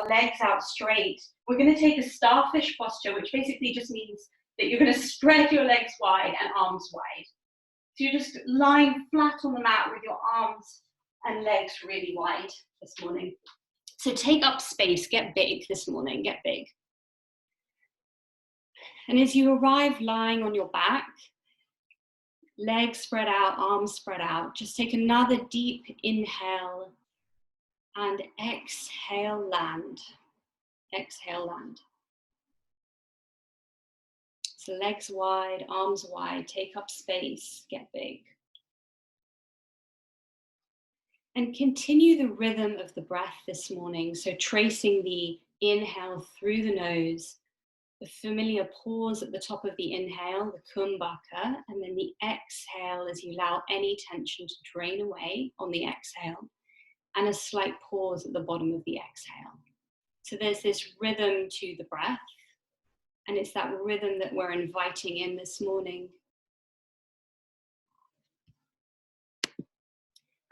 legs out straight. We're going to take a starfish posture, which basically just means that you're going to spread your legs wide and arms wide. So you're just lying flat on the mat with your arms and legs really wide this morning. So take up space, get big this morning, get big. And as you arrive lying on your back, legs spread out, arms spread out, just take another deep inhale and exhale, land. Exhale, land. So legs wide, arms wide, take up space, get big. And continue the rhythm of the breath this morning. So tracing the inhale through the nose, the familiar pause at the top of the inhale, the kumbhaka, and then the exhale as you allow any tension to drain away on the exhale, and a slight pause at the bottom of the exhale. So there's this rhythm to the breath, and it's that rhythm that we're inviting in this morning.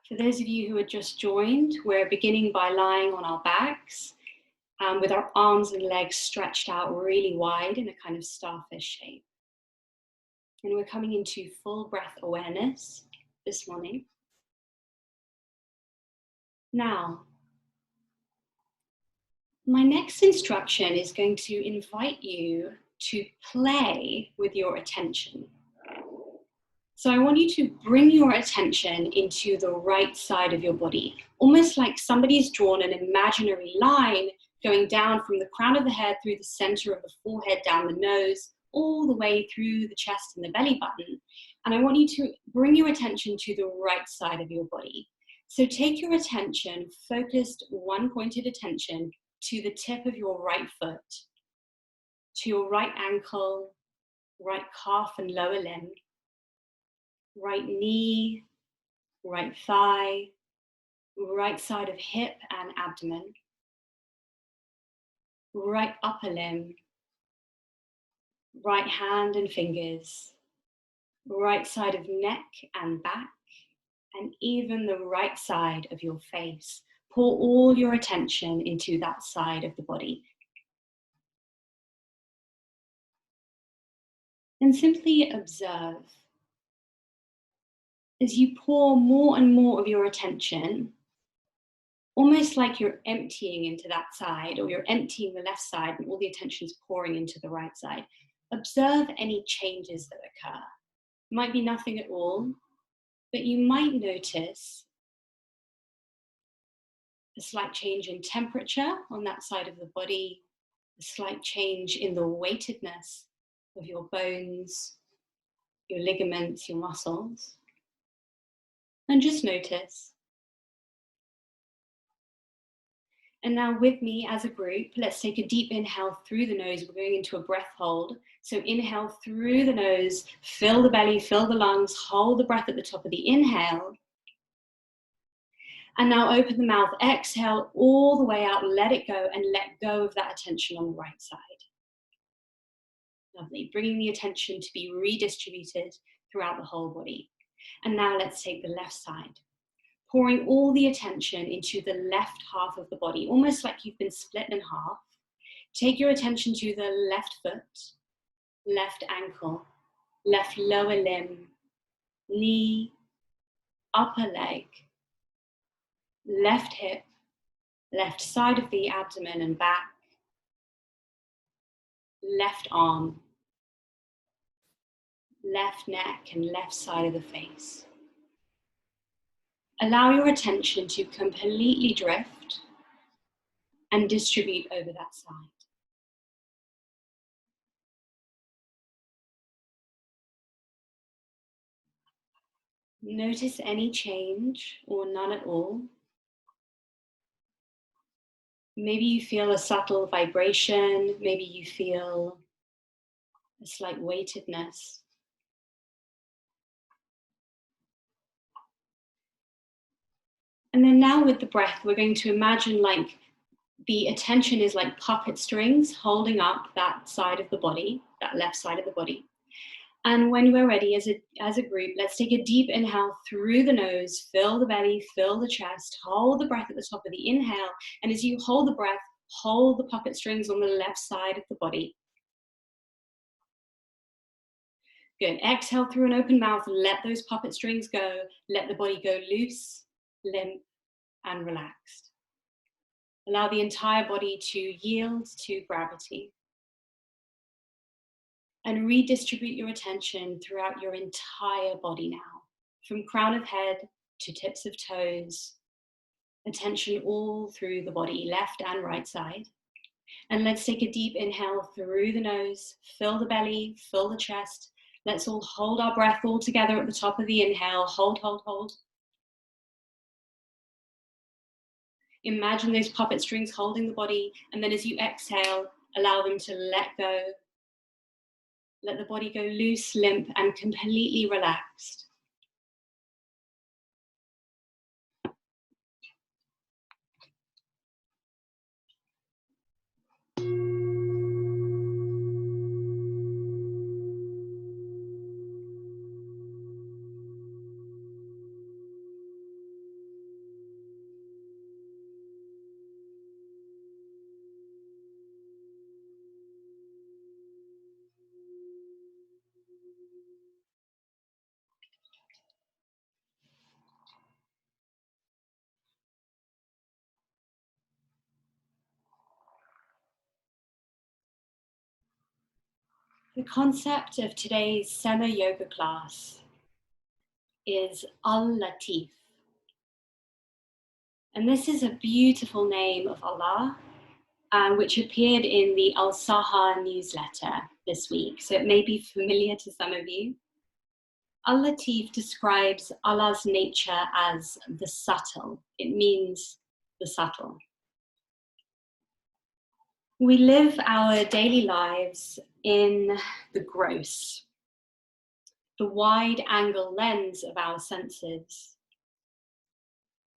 For those of you who are just joined, we're beginning by lying on our backs, with our arms and legs stretched out really wide in a kind of starfish shape. And we're coming into full breath awareness this morning. Now, my next instruction is going to invite you to play with your attention. So I want you to bring your attention into the right side of your body, almost like somebody's drawn an imaginary line going down from the crown of the head through the center of the forehead, down the nose, all the way through the chest and the belly button. And I want you to bring your attention to the right side of your body. So take your attention, focused, one-pointed attention, to the tip of your right foot, to your right ankle, right calf and lower limb, right knee, right thigh, right side of hip and abdomen, right upper limb, right hand and fingers, right side of neck and back, and even the right side of your face. Pour all your attention into that side of the body. And simply observe. As you pour more and more of your attention, almost like you're emptying into that side, or you're emptying the left side and all the attention is pouring into the right side, observe any changes that occur. It might be nothing at all, but you might notice a slight change in temperature on that side of the body, a slight change in the weightedness of your bones, your ligaments, your muscles. And just notice. And now with me as a group, let's take a deep inhale through the nose. We're going into a breath hold. So inhale through the nose, fill the belly, fill the lungs, hold the breath at the top of the inhale. And now open the mouth, exhale all the way out, let it go, and let go of that attention on the right side. Lovely, bringing the attention to be redistributed throughout the whole body. And now let's take the left side, pouring all the attention into the left half of the body, almost like you've been split in half. Take your attention to the left foot, left ankle, left lower limb, knee, upper leg, left hip, left side of the abdomen and back, left arm, left neck and left side of the face. Allow your attention to completely drift and distribute over that side. Notice any change or none at all. Maybe you feel a subtle vibration, maybe you feel a slight weightedness. And then now with the breath, we're going to imagine like the attention is like puppet strings holding up that side of the body, that left side of the body. And when we're ready as a group, let's take a deep inhale through the nose, fill the belly, fill the chest, hold the breath at the top of the inhale. And as you hold the breath, Hold the puppet strings on the left side of the body. Good. Exhale through an open mouth. Let those puppet strings go. Let the body go loose, limp, and relaxed. Allow the entire body to yield to gravity. And redistribute your attention throughout your entire body now, from crown of head to tips of toes. Attention all through the body, left and right side. And let's take a deep inhale through the nose, fill the belly, fill the chest. Let's all hold our breath all together at the top of the inhale. Hold, hold, hold. Imagine those puppet strings holding the body, and then as you exhale, allow them to let go. Let the body go loose, limp, and completely relaxed. The concept of today's summer yoga class is Al-Latif. And this is a beautiful name of Allah, which appeared in the Al-Sahar newsletter this week. So it may be familiar to some of you. Al-Latif describes Allah's nature as the subtle. It means the subtle. We live our daily lives in the gross, the wide angle lens of our senses.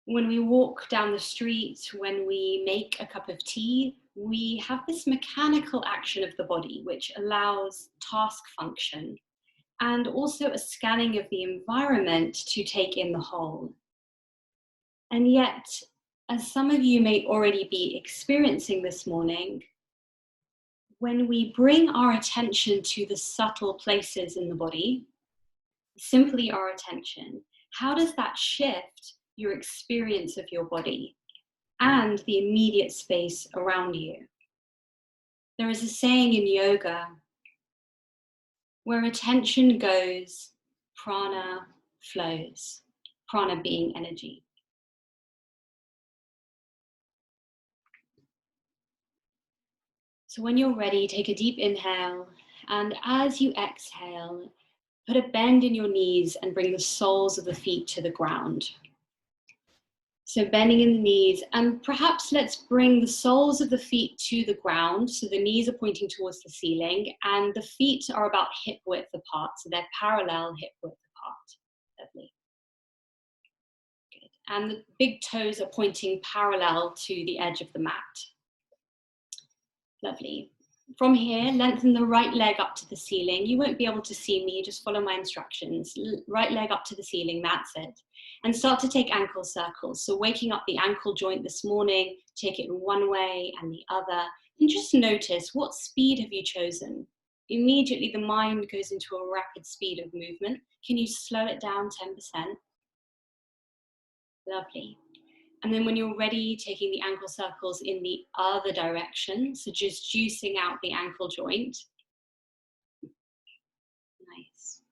When we walk down the street, when we make a cup of tea, we have this mechanical action of the body, which allows task function and also a scanning of the environment to take in the whole. And yet, as some of you may already be experiencing this morning, when we bring our attention to the subtle places in the body, simply our attention, how does that shift your experience of your body and the immediate space around you? There is a saying in yoga, where attention goes, prana flows, prana being energy. So when you're ready, take a deep inhale, and as you exhale, put a bend in your knees and bring the soles of the feet to the ground. So bending in the knees, and perhaps let's bring the soles of the feet to the ground. So the knees are pointing towards the ceiling and the feet are about hip width apart. So they're parallel hip width apart. Lovely. Good. And the big toes are pointing parallel to the edge of the mat. Lovely. From here, lengthen the right leg up to the ceiling. You won't be able to see me, just follow my instructions. Right leg up to the ceiling, that's it. And start to take ankle circles. So waking up the ankle joint this morning, take it one way and the other, and just notice, what speed have you chosen? Immediately the mind goes into a rapid speed of movement. Can you slow it down 10%? Lovely. And then when you're ready, taking the ankle circles in the other direction. So just juicing out the ankle joint. Nice.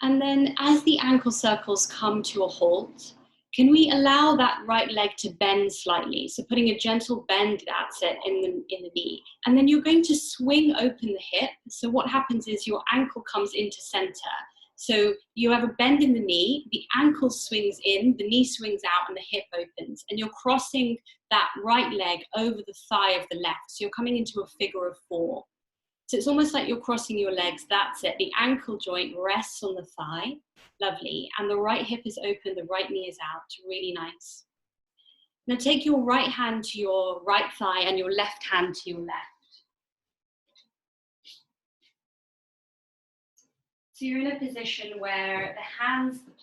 And then as the ankle circles come to a halt, can we allow that right leg to bend slightly? So putting a gentle bend, that's it, in the knee. And then you're going to swing open the hip. So what happens is your ankle comes into center. So you have a bend in the knee, the ankle swings in, the knee swings out, and the hip opens. And you're crossing that right leg over the thigh of the left. So you're coming into a figure of 4. So it's almost like you're crossing your legs, that's it. The ankle joint rests on the thigh, lovely. And the right hip is open, the right knee is out, really nice. Now take your right hand to your right thigh and your left hand to your left. So you're in a position where the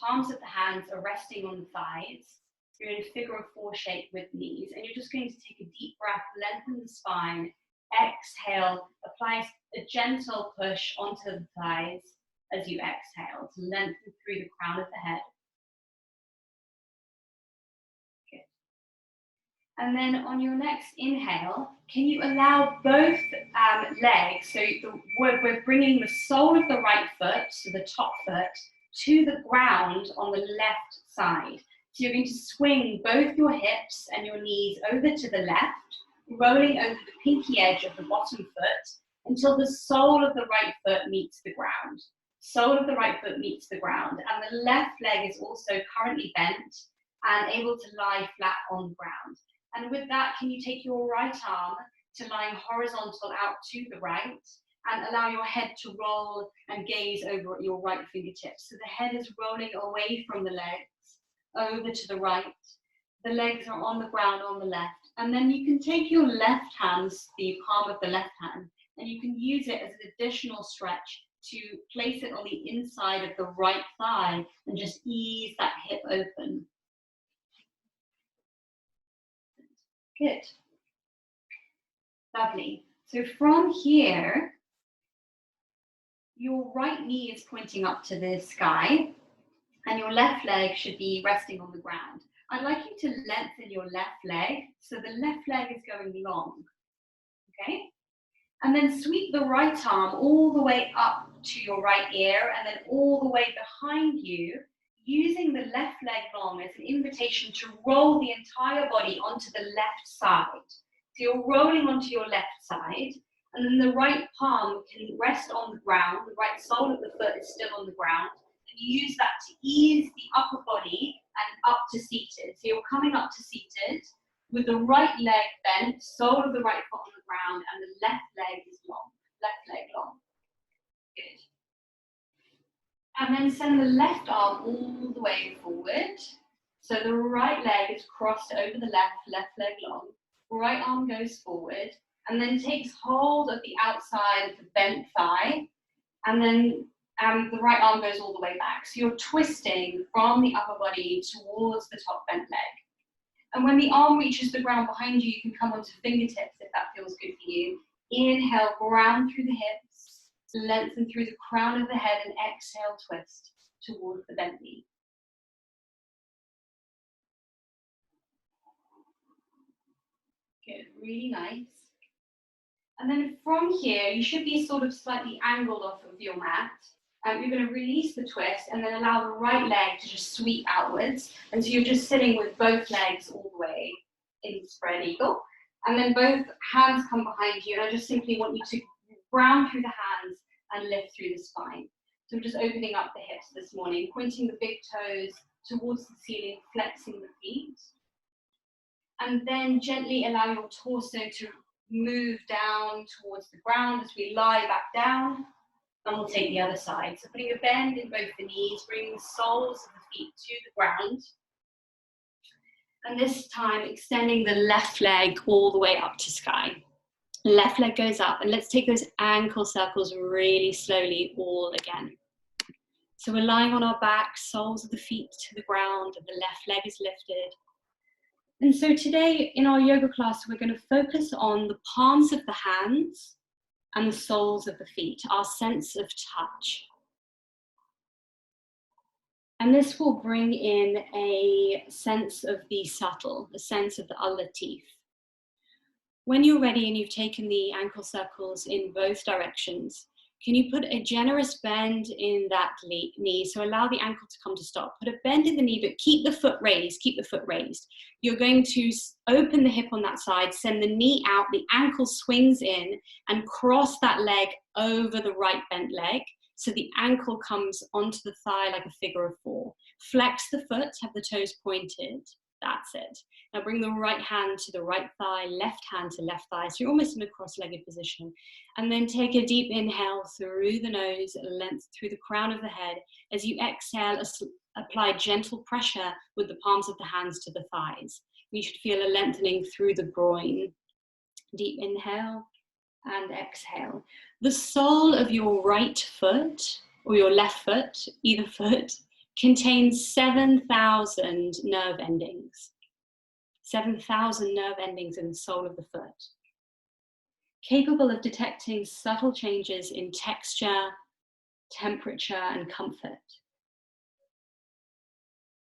palms of the hands are resting on the thighs, You're in a figure of four shape with knees, and you're just going to take a deep breath, lengthen the spine, exhale, apply a gentle push onto the thighs as you exhale to lengthen through the crown of the head. Good. And then on your next inhale, can you allow both legs, so we're bringing the sole of the right foot, so the top foot, to the ground on the left side. So you're going to swing both your hips and your knees over to the left, rolling over the pinky edge of the bottom foot until the sole of the right foot meets the ground. Sole of the right foot meets the ground, and the left leg is also currently bent and able to lie flat on the ground. And with that, can you take your right arm to lying horizontal out to the right and allow your head to roll and gaze over at your right fingertips. So the head is rolling away from the legs, over to the right. The legs are on the ground on the left. And then you can take your left hand, the palm of the left hand, and you can use it as an additional stretch to place it on the inside of the right thigh and just ease that hip open. Good. Lovely. So from here, your right knee is pointing up to the sky and your left leg should be resting on the ground. I'd like you to lengthen your left leg, so the left leg is going long, okay? And then sweep the right arm all the way up to your right ear and then all the way behind you, using the left leg long as an invitation to roll the entire body onto the left side. So you're rolling onto your left side, and then the right palm can rest on the ground, the right sole of the foot is still on the ground, and you use that to ease the upper body and up to seated. So you're coming up to seated with the right leg bent, sole of the right foot on the ground, and the left leg is long, left leg long. Good. And then send the left arm all the way forward. So the right leg is crossed over the left leg long. Right arm goes forward and then takes hold of the outside of the bent thigh, and then the right arm goes all the way back. So you're twisting from the upper body towards the top bent leg. And when the arm reaches the ground behind you, you can come onto fingertips if that feels good for you. Inhale, ground through the hips, lengthen through the crown of the head, and exhale, twist towards the bent knee. Good, really nice. And then from here, you should be sort of slightly angled off of your mat. You're going to release the twist and then allow the right leg to just sweep outwards. And so you're just sitting with both legs all the way in spread eagle. And then both hands come behind you. And I just simply want you to ground through the hands and lift through the spine. So we're just opening up the hips this morning, pointing the big toes towards the ceiling, flexing the feet. And then gently allow your torso to move down towards the ground as we lie back down. And we'll take the other side. So putting a bend in both the knees, bringing the soles of the feet to the ground. And this time extending the left leg all the way up to sky. Left leg goes up, and let's take those ankle circles really slowly all again. So we're lying on our back, soles of the feet to the ground, and the left leg is lifted. And so today in our yoga class, we're going to focus on the palms of the hands and the soles of the feet, our sense of touch. And this will bring in a sense of the subtle, a sense of the Latif. When you're ready and you've taken the ankle circles in both directions, can you put a generous bend in that knee? So allow the ankle to come to stop. Put a bend in the knee, but keep the foot raised, keep the foot raised. You're going to open the hip on that side, send the knee out, the ankle swings in, and cross that leg over the right bent leg. So the ankle comes onto the thigh like a figure of four. Flex the foot, have the toes pointed. That's it. Now bring the right hand to the right thigh, left hand to left thigh. So you're almost in a cross-legged position. And then take a deep inhale through the nose, length through the crown of the head. As you exhale, apply gentle pressure with the palms of the hands to the thighs. You should feel a lengthening through the groin. Deep inhale and exhale. The sole of your right foot or your left foot, either foot, contains 7,000 nerve endings. 7,000 nerve endings in the sole of the foot, capable of detecting subtle changes in texture, temperature, and comfort.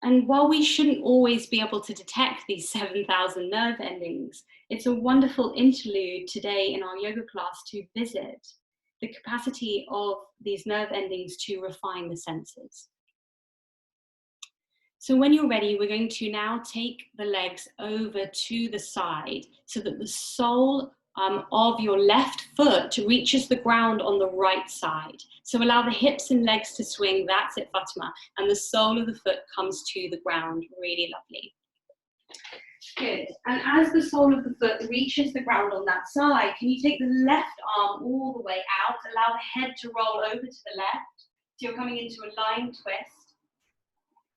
And while we shouldn't always be able to detect these 7,000 nerve endings, it's a wonderful interlude today in our yoga class to visit the capacity of these nerve endings to refine the senses. So when you're ready, we're going to now take the legs over to the side so that the sole of your left foot reaches the ground on the right side. So allow the hips and legs to swing, that's it, Fatima, and the sole of the foot comes to the ground, really lovely. Good, and as the sole of the foot reaches the ground on that side, can you take the left arm all the way out, allow the head to roll over to the left, so you're coming into a lying twist.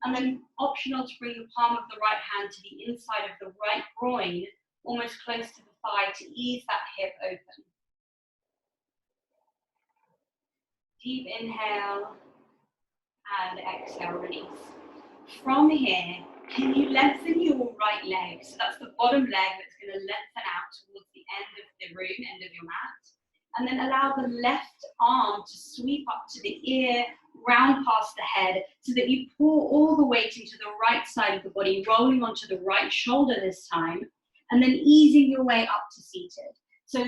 And then optional to bring the palm of the right hand to the inside of the right groin, almost close to the thigh to ease that hip open. Deep inhale and exhale, release. From here, can you lengthen your right leg? So that's the bottom leg that's going to lengthen out towards the end of the room, end of your mat. And then allow the left arm to sweep up to the ear, round past the head, so that you pour all the weight into the right side of the body, rolling onto the right shoulder this time, and then easing your way up to seated. So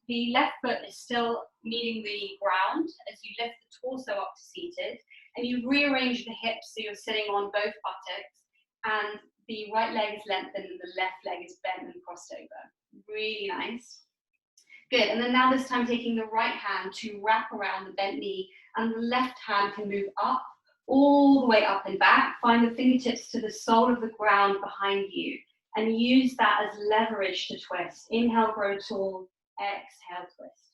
the left foot is still meeting the ground as you lift the torso up to seated, and you rearrange the hips so you're sitting on both buttocks, and the right leg is lengthened and the left leg is bent and crossed over. Really nice. Good, and then now this time taking the right hand to wrap around the bent knee, and the left hand can move up, all the way up and back. Find the fingertips to the sole of the ground behind you, and use that as leverage to twist. Inhale, grow tall, exhale, twist.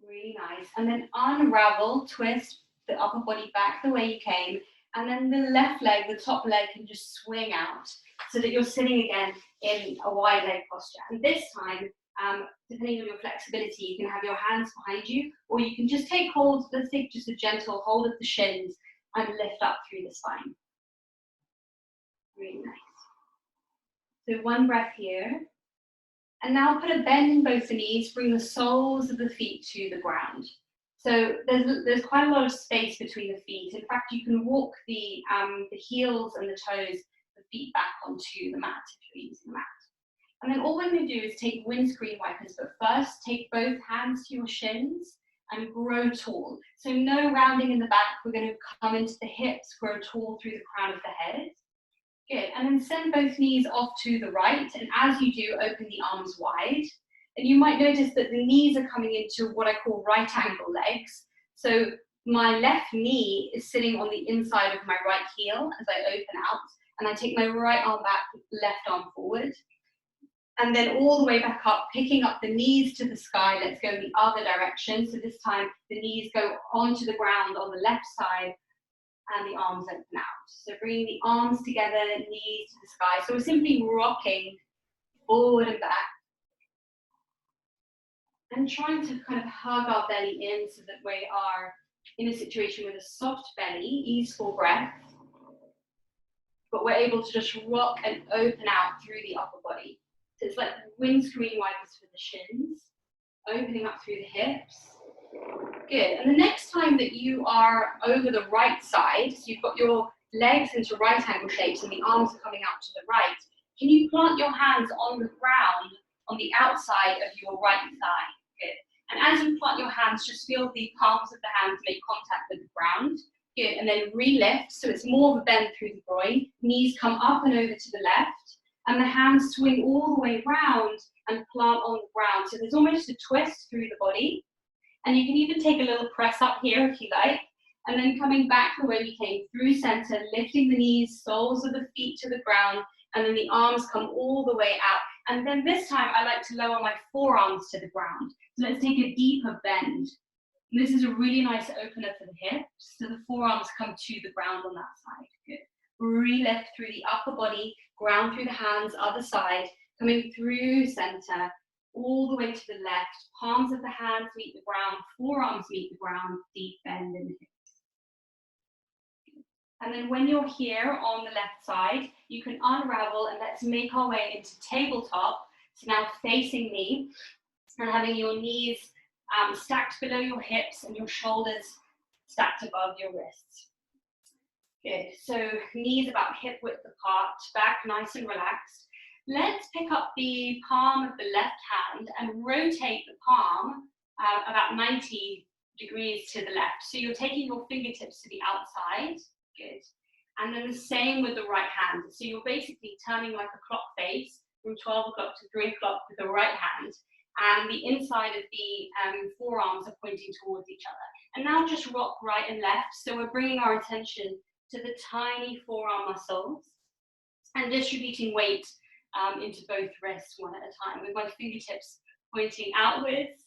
Really nice, and then unravel, twist the upper body back the way you came, and then the left leg, the top leg, can just swing out so that you're sitting again in a wide leg posture. And this time, depending on your flexibility, you can have your hands behind you, or you can just take hold, let's take just a gentle hold of the shins and lift up through the spine. Really nice. So one breath here. And now put a bend in both the knees, bring the soles of the feet to the ground. So there's quite a lot of space between the feet. In fact, you can walk the heels and the toes, the feet back onto the mat if you're using the mat. And then all we're going to do is take windscreen wipers, but first take both hands to your shins and grow tall. So no rounding in the back, we're going to come into the hips, grow tall through the crown of the head. Good, and then send both knees off to the right, and as you do, open the arms wide. And you might notice that the knees are coming into what I call right angle legs. So my left knee is sitting on the inside of my right heel as I open out, and I take my right arm back, left arm forward. And then all the way back up, picking up the knees to the sky. Let's go the other direction. So this time the knees go onto the ground on the left side, and the arms open out. So bringing the arms together, knees to the sky. So we're simply rocking forward and back. And trying to kind of hug our belly in so that we are in a situation with a soft belly, easeful breath. But we're able to just rock and open out through the upper body. So it's like windscreen wipers for the shins, opening up through the hips. Good, and the next time that you are over the right side, so you've got your legs into right angle shapes and the arms are coming out to the right, can you plant your hands on the ground on the outside of your right thigh? Good, and as you plant your hands, just feel the palms of the hands make contact with the ground. Good, and then re-lift, so it's more of a bend through the groin, knees come up and over to the left, and the hands swing all the way around and plant on the ground. So there's almost a twist through the body. And you can even take a little press up here if you like, and then coming back the way we came through center, lifting the knees, soles of the feet to the ground, and then the arms come all the way out. And then this time I like to lower my forearms to the ground. So let's take a deeper bend. And this is a really nice opener for the hips. So the forearms come to the ground on that side. Good. Re-lift through the upper body, ground through the hands, other side, coming through center, all the way to the left. Palms of the hands meet the ground, forearms meet the ground, deep bend in the hips. And then when you're here on the left side, you can unravel and let's make our way into tabletop. So now facing me and having your knees stacked below your hips and your shoulders stacked above your wrists. Good, so knees about hip width apart, back nice and relaxed. Let's pick up the palm of the left hand and rotate the palm about 90 degrees to the left. So you're taking your fingertips to the outside. Good. And then the same with the right hand. So you're basically turning like a clock face from 12 o'clock to 3 o'clock with the right hand. And the inside of the forearms are pointing towards each other. And now just rock right and left. So we're bringing our attention to the tiny forearm muscles and distributing weight into both wrists one at a time, with my fingertips pointing outwards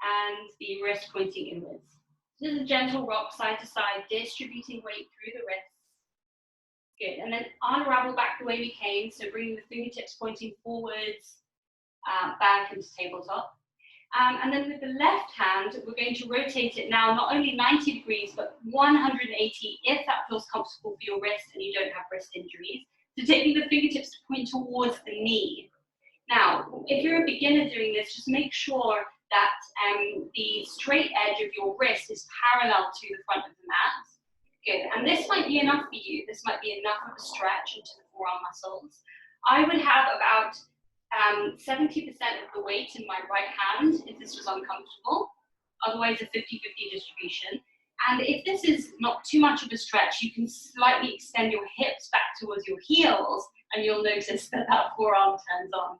and the wrist pointing inwards. Just a gentle rock side to side, distributing weight through the wrists. Good, and then unravel back the way we came, so bringing the fingertips pointing forwards, back into tabletop. And then with the left hand, we're going to rotate it now, not only 90 degrees, but 180 if that feels comfortable for your wrist and you don't have wrist injuries. So taking the fingertips to point towards the knee. Now, if you're a beginner doing this, just make sure that the straight edge of your wrist is parallel to the front of the mat. Good, and this might be enough for you. This might be enough of a stretch into the forearm muscles. I would have about 70% of the weight in my right hand if this was uncomfortable, otherwise a 50-50 distribution. And if this is not too much of a stretch, you can slightly extend your hips back towards your heels and you'll notice that that forearm turns on.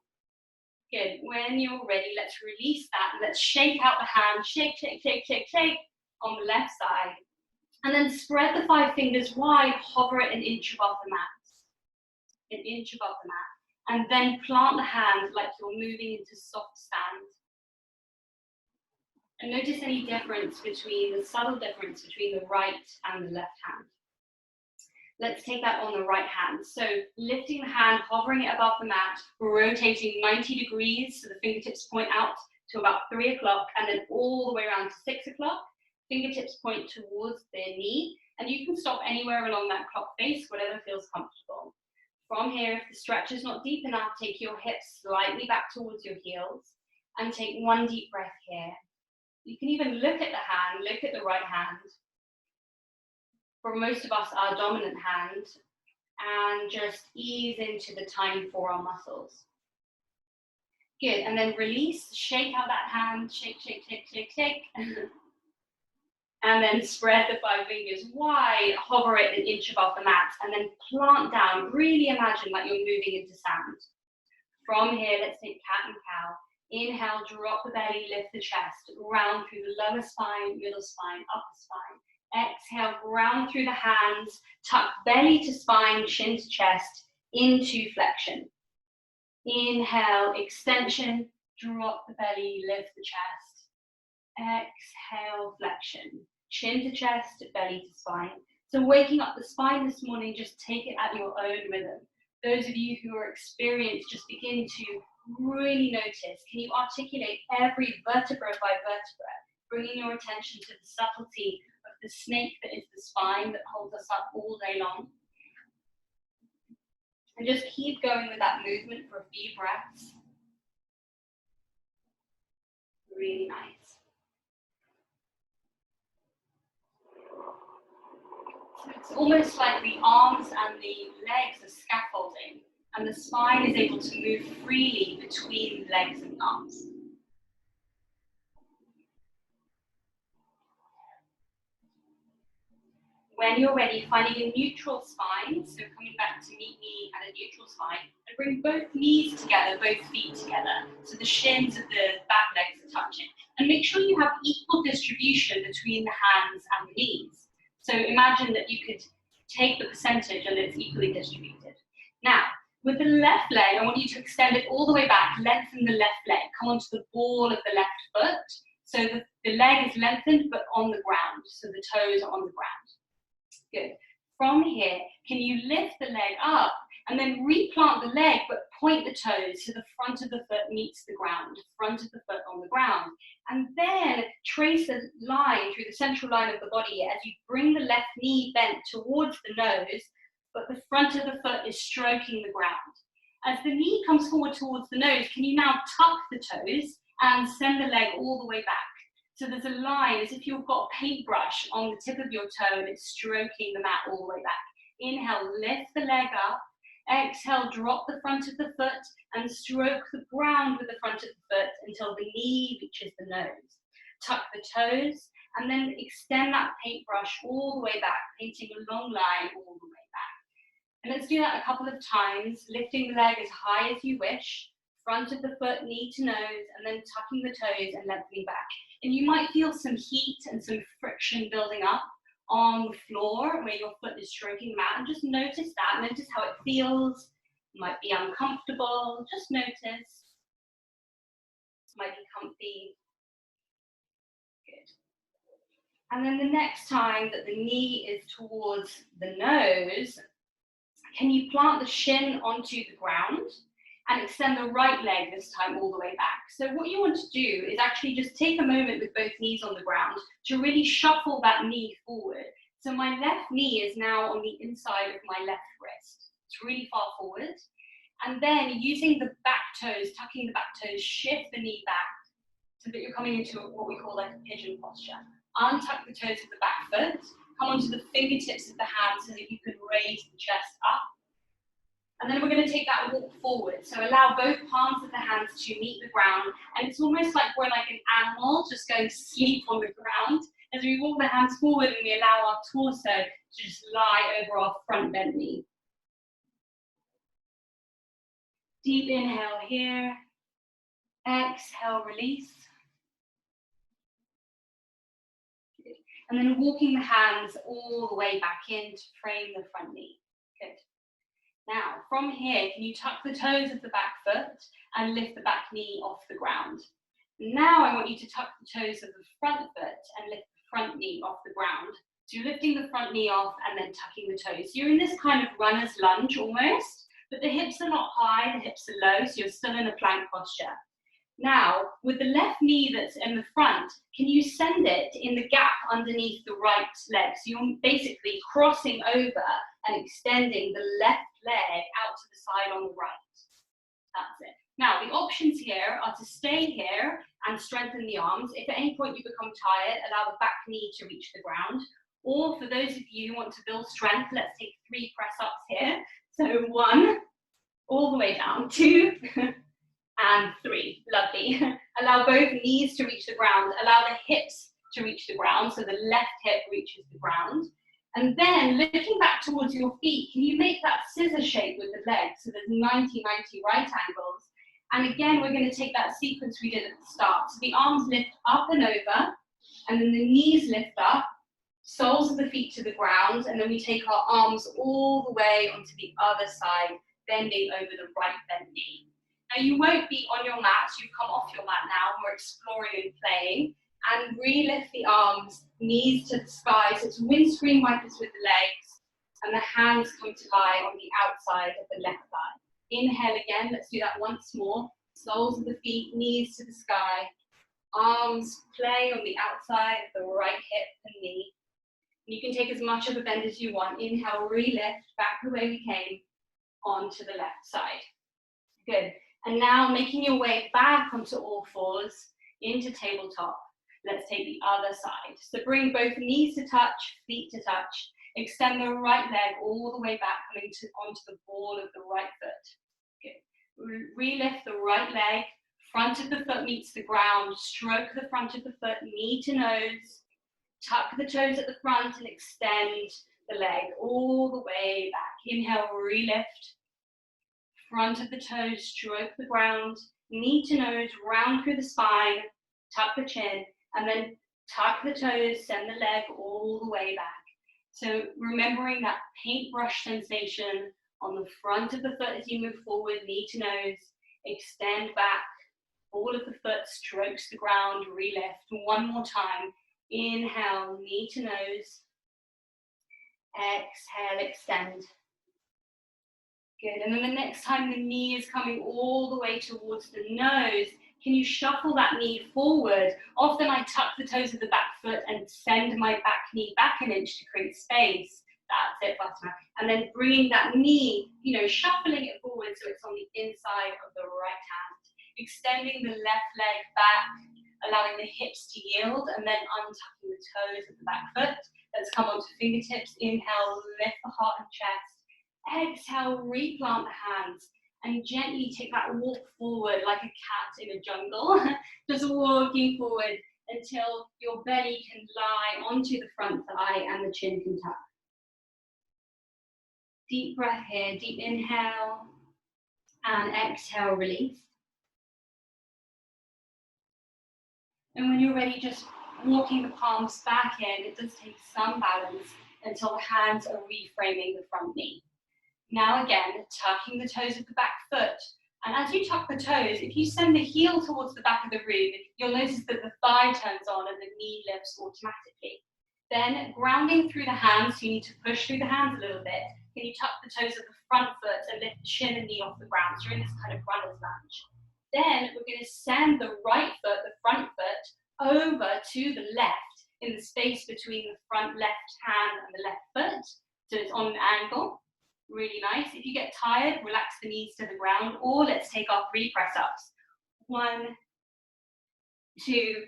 Good, when you're ready, let's release that. Let's shake out the hand, shake, shake, shake, shake, shake on the left side. And then spread the 5 fingers wide, hover it an inch above the mat. An inch above the mat. And then plant the hand like you're moving into soft sand. And notice any difference between, the subtle difference between the right and the left hand. Let's take that on the right hand. So lifting the hand, hovering it above the mat, rotating 90 degrees so the fingertips point out to about 3 o'clock and then all the way around to 6 o'clock. Fingertips point towards their knee and you can stop anywhere along that clock face, whatever feels comfortable. From here, if the stretch is not deep enough, take your hips slightly back towards your heels and take one deep breath here. You can even look at the hand, look at the right hand. For most of us, our dominant hand, and just ease into the tiny forearm muscles. Good, and then release, shake out that hand, shake, shake, shake, shake, shake. And then spread the 5 fingers wide, hover it an inch above the mat, and then plant down. Really imagine that you're moving into sand. From here, let's take cat and cow. Inhale, drop the belly, lift the chest, round through the lower spine, middle spine, upper spine. Exhale, ground through the hands, tuck belly to spine, chin to chest, into flexion. Inhale, extension, drop the belly, lift the chest. Exhale, flexion. Chin to chest, belly to spine. So waking up the spine this morning, just take it at your own rhythm. Those of you who are experienced, just begin to really notice. Can you articulate every vertebra by vertebra, bringing your attention to the subtlety of the snake that is the spine that holds us up all day long? And just keep going with that movement for a few breaths. Really nice. So it's almost like the arms and the legs are scaffolding, and the spine is able to move freely between legs and arms. When you're ready, finding a neutral spine, so coming back to meet me at a neutral spine, and bring both knees together, both feet together, so the shins of the back legs are touching. And make sure you have equal distribution between the hands and the knees. So imagine that you could take the percentage and it's equally distributed. Now, with the left leg, I want you to extend it all the way back, lengthen the left leg, come onto the ball of the left foot. So the leg is lengthened but on the ground, so the toes are on the ground. Good. From here, can you lift the leg up And then replant the leg, but point the toes so the front of the foot meets the ground, front of the foot on the ground. And then trace a line through the central line of the body as you bring the left knee bent towards the nose, but the front of the foot is stroking the ground. As the knee comes forward towards the nose, can you now tuck the toes and send the leg all the way back? So there's a line as if you've got a paintbrush on the tip of your toe and it's stroking the mat all the way back. Inhale, lift the leg up. Exhale, drop the front of the foot and stroke the ground with the front of the foot until the knee reaches the nose. Tuck the toes and then extend that paintbrush all the way back, painting a long line all the way back. And let's do that a couple of times, lifting the leg as high as you wish, front of the foot, knee to nose, and then tucking the toes and lengthening back. And you might feel some heat and some friction building up on the floor where your foot is stroking the mat, and just notice that. Notice how it feels. It might be uncomfortable. Just notice. It might be comfy. Good. And then the next time that the knee is towards the nose, can you plant the shin onto the ground and extend the right leg this time all the way back? So what you want to do is actually just take a moment with both knees on the ground to really shuffle that knee forward. So my left knee is now on the inside of my left wrist. It's really far forward. And then using the back toes, tucking the back toes, shift the knee back so that you're coming into what we call like a pigeon posture. Untuck the toes of the back foot, come onto the fingertips of the hands so that you can raise the chest up. And then we're going to take that walk forward. So allow both palms of the hands to meet the ground. And it's almost like we're like an animal just going to sleep on the ground. As we walk the hands forward and we allow our torso to just lie over our front bent knee. Deep inhale here. Exhale, release. Good. And then walking the hands all the way back in to frame the front knee. Good. Now, from here, can you tuck the toes of the back foot and lift the back knee off the ground? Now I want you to tuck the toes of the front foot and lift the front knee off the ground. So you're lifting the front knee off and then tucking the toes. So you're in this kind of runner's lunge almost, but the hips are not high, the hips are low, so you're still in a plank posture. Now, with the left knee that's in the front, can you send it in the gap underneath the right leg? So you're basically crossing over and extending the left leg out to the side on the right. That's it. Now, the options here are to stay here and strengthen the arms. If at any point you become tired, allow the back knee to reach the ground. Or for those of you who want to build strength, let's take 3 press-ups here. So 1, all the way down, 2, and 3. Lovely. Allow both knees to reach the ground. Allow the hips to reach the ground, so the left hip reaches the ground. And then looking back towards your feet, can you make that scissor shape with the legs? So there's 90-90 right angles. And again, we're going to take that sequence we did at the start. So the arms lift up and over, and then the knees lift up, soles of the feet to the ground, and then we take our arms all the way onto the other side, bending over the right bent knee. Now you won't be on your mat, you've come off your mat now, we're exploring and playing. And re-lift the arms, knees to the sky, so it's windscreen wipers with the legs, and the hands come to lie on the outside of the left thigh. Inhale again, let's do that once more. Soles of the feet, knees to the sky, arms play on the outside of the right hip and knee. You can take as much of a bend as you want. Inhale, re-lift, back the way we came, onto the left side. Good. And now making your way back onto all fours, into tabletop. Let's take the other side. So bring both knees to touch, feet to touch. Extend the right leg all the way back, coming onto the ball of the right foot. Good. Re-lift the right leg. Front of the foot meets the ground. Stroke the front of the foot, knee to nose. Tuck the toes at the front and extend the leg all the way back. Inhale, re-lift. Front of the toes, stroke the ground. Knee to nose, round through the spine. Tuck the chin. And then tuck the toes, send the leg all the way back. So remembering that paintbrush sensation on the front of the foot as you move forward, knee to nose, extend back, ball of the foot strokes the ground, re-lift. One more time. Inhale, knee to nose. Exhale, extend. Good, and then the next time the knee is coming all the way towards the nose, can you shuffle that knee forward? Often I tuck the toes of the back foot and send my back knee back an inch to create space. That's it, Fatima. And then bringing that knee, shuffling it forward so it's on the inside of the right hand. Extending the left leg back, allowing the hips to yield, and then untucking the toes of the back foot. Let's come onto fingertips. Inhale, lift the heart and chest. Exhale, replant the hands. And gently take that walk forward like a cat in a jungle. Just walking forward until your belly can lie onto the front thigh and the chin can tuck. Deep breath here, deep inhale. And exhale, release. And when you're ready, just walking the palms back in. It does take some balance until the hands are reframing the front knee. Now again, tucking the toes of the back foot. And as you tuck the toes, if you send the heel towards the back of the room, you'll notice that the thigh turns on and the knee lifts automatically. Then grounding through the hands, you need to push through the hands a little bit. Can you tuck the toes of the front foot and lift the shin and knee off the ground? So you're in this kind of runner's lunge. Then we're going to send the right foot, the front foot, over to the left in the space between the front left hand and the left foot. So it's on an angle. Really nice. If you get tired, relax the knees to the ground, or let's take our 3 press-ups. 1, 2,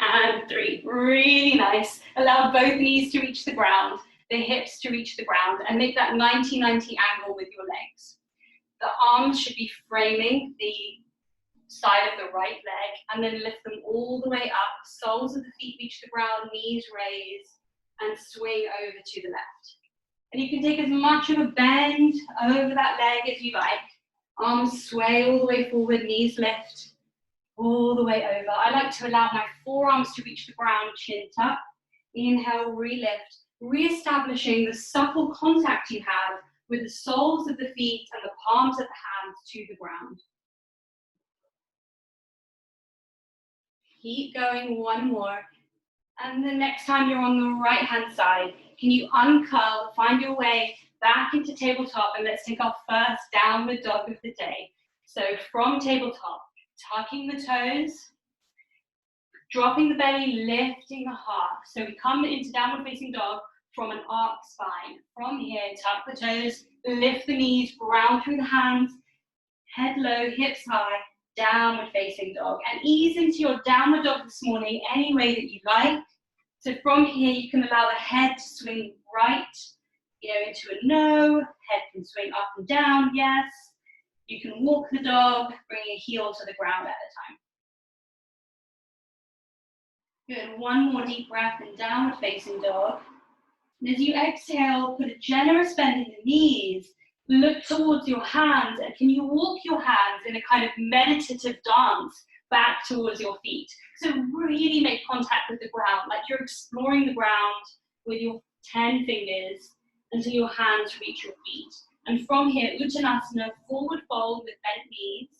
and 3. Really nice. Allow both knees to reach the ground, the hips to reach the ground, and make that 90-90 angle with your legs. The arms should be framing the side of the right leg, and then lift them all the way up. Soles of the feet reach the ground, knees raise, and swing over to the left. And you can take as much of a bend over that leg as you like. Arms sway all the way forward, knees lift all the way over. I like to allow my forearms to reach the ground, chin tuck. Inhale, re-lift, re-establishing the supple contact you have with the soles of the feet and the palms of the hands to the ground. Keep going, 1 more. And the next time you're on the right-hand side, can you uncurl, find your way back into tabletop, and let's take our first downward dog of the day. So from tabletop, tucking the toes, dropping the belly, lifting the heart. So we come into downward facing dog from an arched spine. From here, tuck the toes, lift the knees, ground through the hands, head low, hips high, downward facing dog. And ease into your downward dog this morning any way that you like. So from here, you can allow the head to swing right, into a no. Head can swing up and down, yes. You can walk the dog, bring a heel to the ground at a time. Good, 1 more deep breath in downward facing dog. And as you exhale, put a generous bend in the knees. Look towards your hands, and can you walk your hands in a kind of meditative dance back towards your feet? So really make contact with the ground, like you're exploring the ground with your 10 fingers until your hands reach your feet. And from here, Uttanasana, forward fold with bent knees.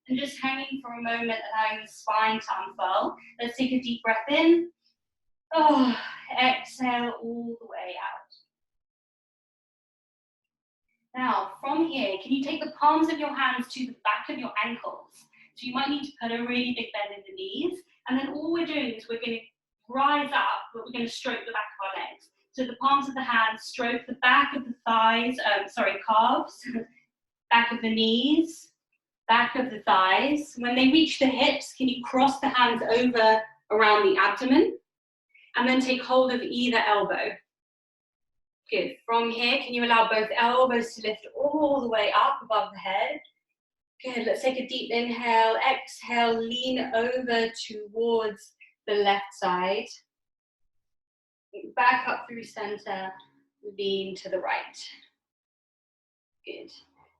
And just hanging for a moment, allowing the spine to unfurl. Let's take a deep breath in. Oh, exhale all the way out. Now, from here, can you take the palms of your hands to the back of your ankles? So you might need to put a really big bend in the knees. And then all we're doing is we're going to rise up, but we're going to stroke the back of our legs. So the palms of the hands stroke the back of the thighs, calves, back of the knees, back of the thighs. When they reach the hips, can you cross the hands over around the abdomen? And then take hold of either elbow. Good. From here, can you allow both elbows to lift all the way up above the head? Good. Let's take a deep inhale. Exhale, lean over towards the left side. Back up through center, lean to the right. Good.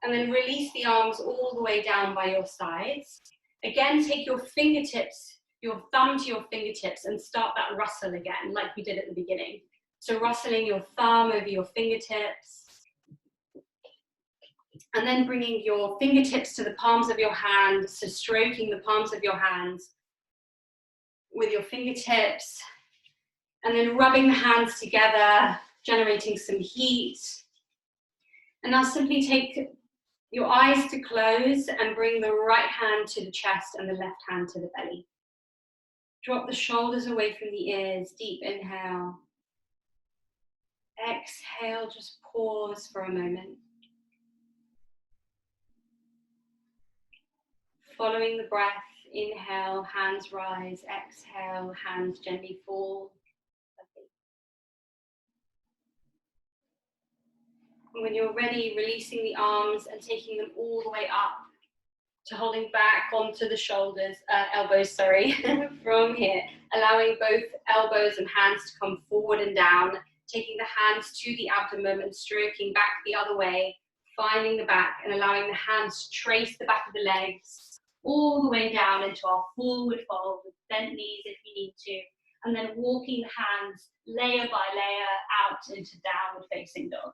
And then release the arms all the way down by your sides. Again, take your fingertips, your thumb to your fingertips, and start that rustle again, like we did at the beginning. So rustling your thumb over your fingertips. And then bringing your fingertips to the palms of your hands, so stroking the palms of your hands with your fingertips. And then rubbing the hands together, generating some heat. And now simply take your eyes to close and bring the right hand to the chest and the left hand to the belly. Drop the shoulders away from the ears. Deep inhale. Exhale, just pause for a moment. Following the breath, inhale, hands rise. Exhale, hands gently fall. And when you're ready, releasing the arms and taking them all the way up to holding back onto the shoulders, elbows, sorry, from here. Allowing both elbows and hands to come forward and down, taking the hands to the abdomen and stroking back the other way, finding the back and allowing the hands to trace the back of the legs all the way down into our forward fold with bent knees if you need to, and then walking the hands layer by layer out into downward facing dog.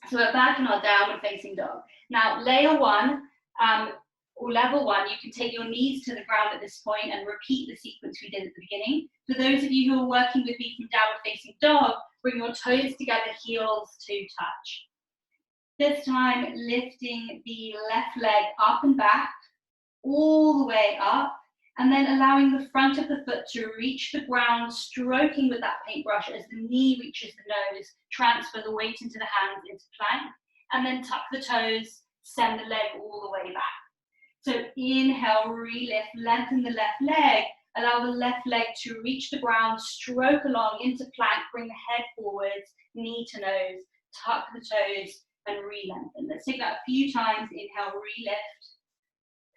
So we're back in our downward facing dog. Now layer one, or level one, you can take your knees to the ground at this point and repeat the sequence we did at the beginning. For those of you who are working with me from downward facing dog, bring your toes together, heels to touch. This time, lifting the left leg up and back, all the way up, and then allowing the front of the foot to reach the ground, stroking with that paintbrush as the knee reaches the nose, transfer the weight into the hands into plank, and then tuck the toes, send the leg all the way back. So inhale, relift, lengthen the left leg, allow the left leg to reach the ground, stroke along into plank, bring the head forwards, knee to nose, tuck the toes and re-lengthen. Let's take that a few times. Inhale, relift,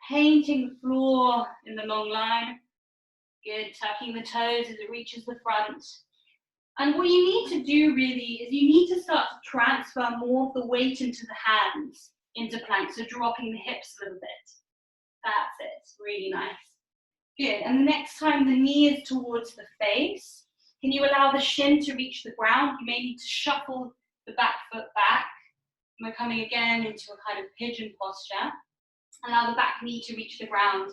painting the floor in the long line. Good, tucking the toes as it reaches the front. And what you need to do really is you need to start to transfer more of the weight into the hands, into plank, so dropping the hips a little bit. That's it, really nice. Good, and the next time the knee is towards the face, can you allow the shin to reach the ground? You may need to shuffle the back foot back. We're coming again into a kind of pigeon posture. Allow the back knee to reach the ground.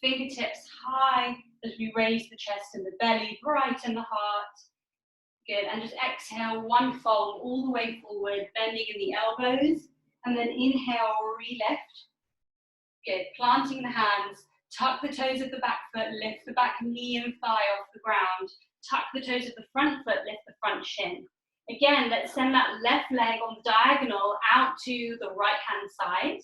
Fingertips high as we raise the chest and the belly, brighten the heart. Good, and just exhale, one fold all the way forward, bending in the elbows, and then inhale, relift. Good, planting the hands, tuck the toes of the back foot, lift the back knee and thigh off the ground, tuck the toes of the front foot, lift the front shin. Again, let's send that left leg on the diagonal out to the right hand side.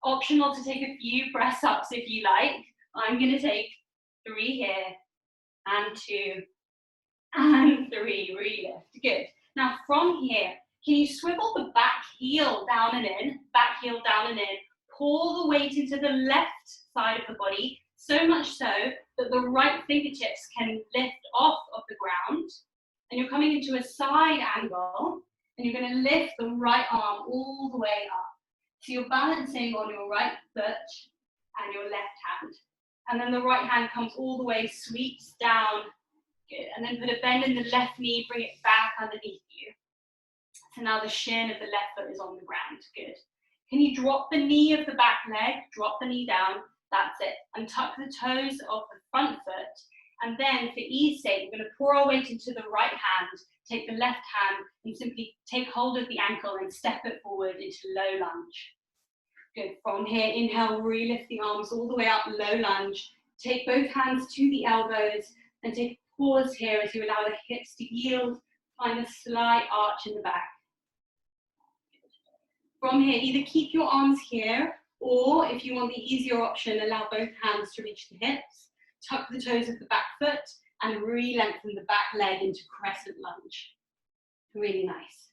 Optional to take a few press ups if you like. I'm going to take 3 here, and 2, and 3, relift. Good. Now from here, can you swivel the back heel down and in, back heel down and in, pull the weight into the left side of the body, so much so that the right fingertips can lift off of the ground, and you're coming into a side angle, and you're going to lift the right arm all the way up. So you're balancing on your right foot and your left hand. And then the right hand comes all the way, sweeps down. Good. And then put a bend in the left knee, bring it back underneath you. So now the shin of the left foot is on the ground. Good. Can you drop the knee of the back leg, drop the knee down, that's it. And tuck the toes of the front foot. And then for ease sake, we're going to pour our weight into the right hand, take the left hand and simply take hold of the ankle and step it forward into low lunge. Good, from here, inhale, relift the arms all the way up, low lunge. Take both hands to the elbows and take a pause here as you allow the hips to yield, find a slight arch in the back. From here, either keep your arms here, or if you want the easier option, allow both hands to reach the hips, tuck the toes of the back foot, and re-lengthen the back leg into crescent lunge. Really nice.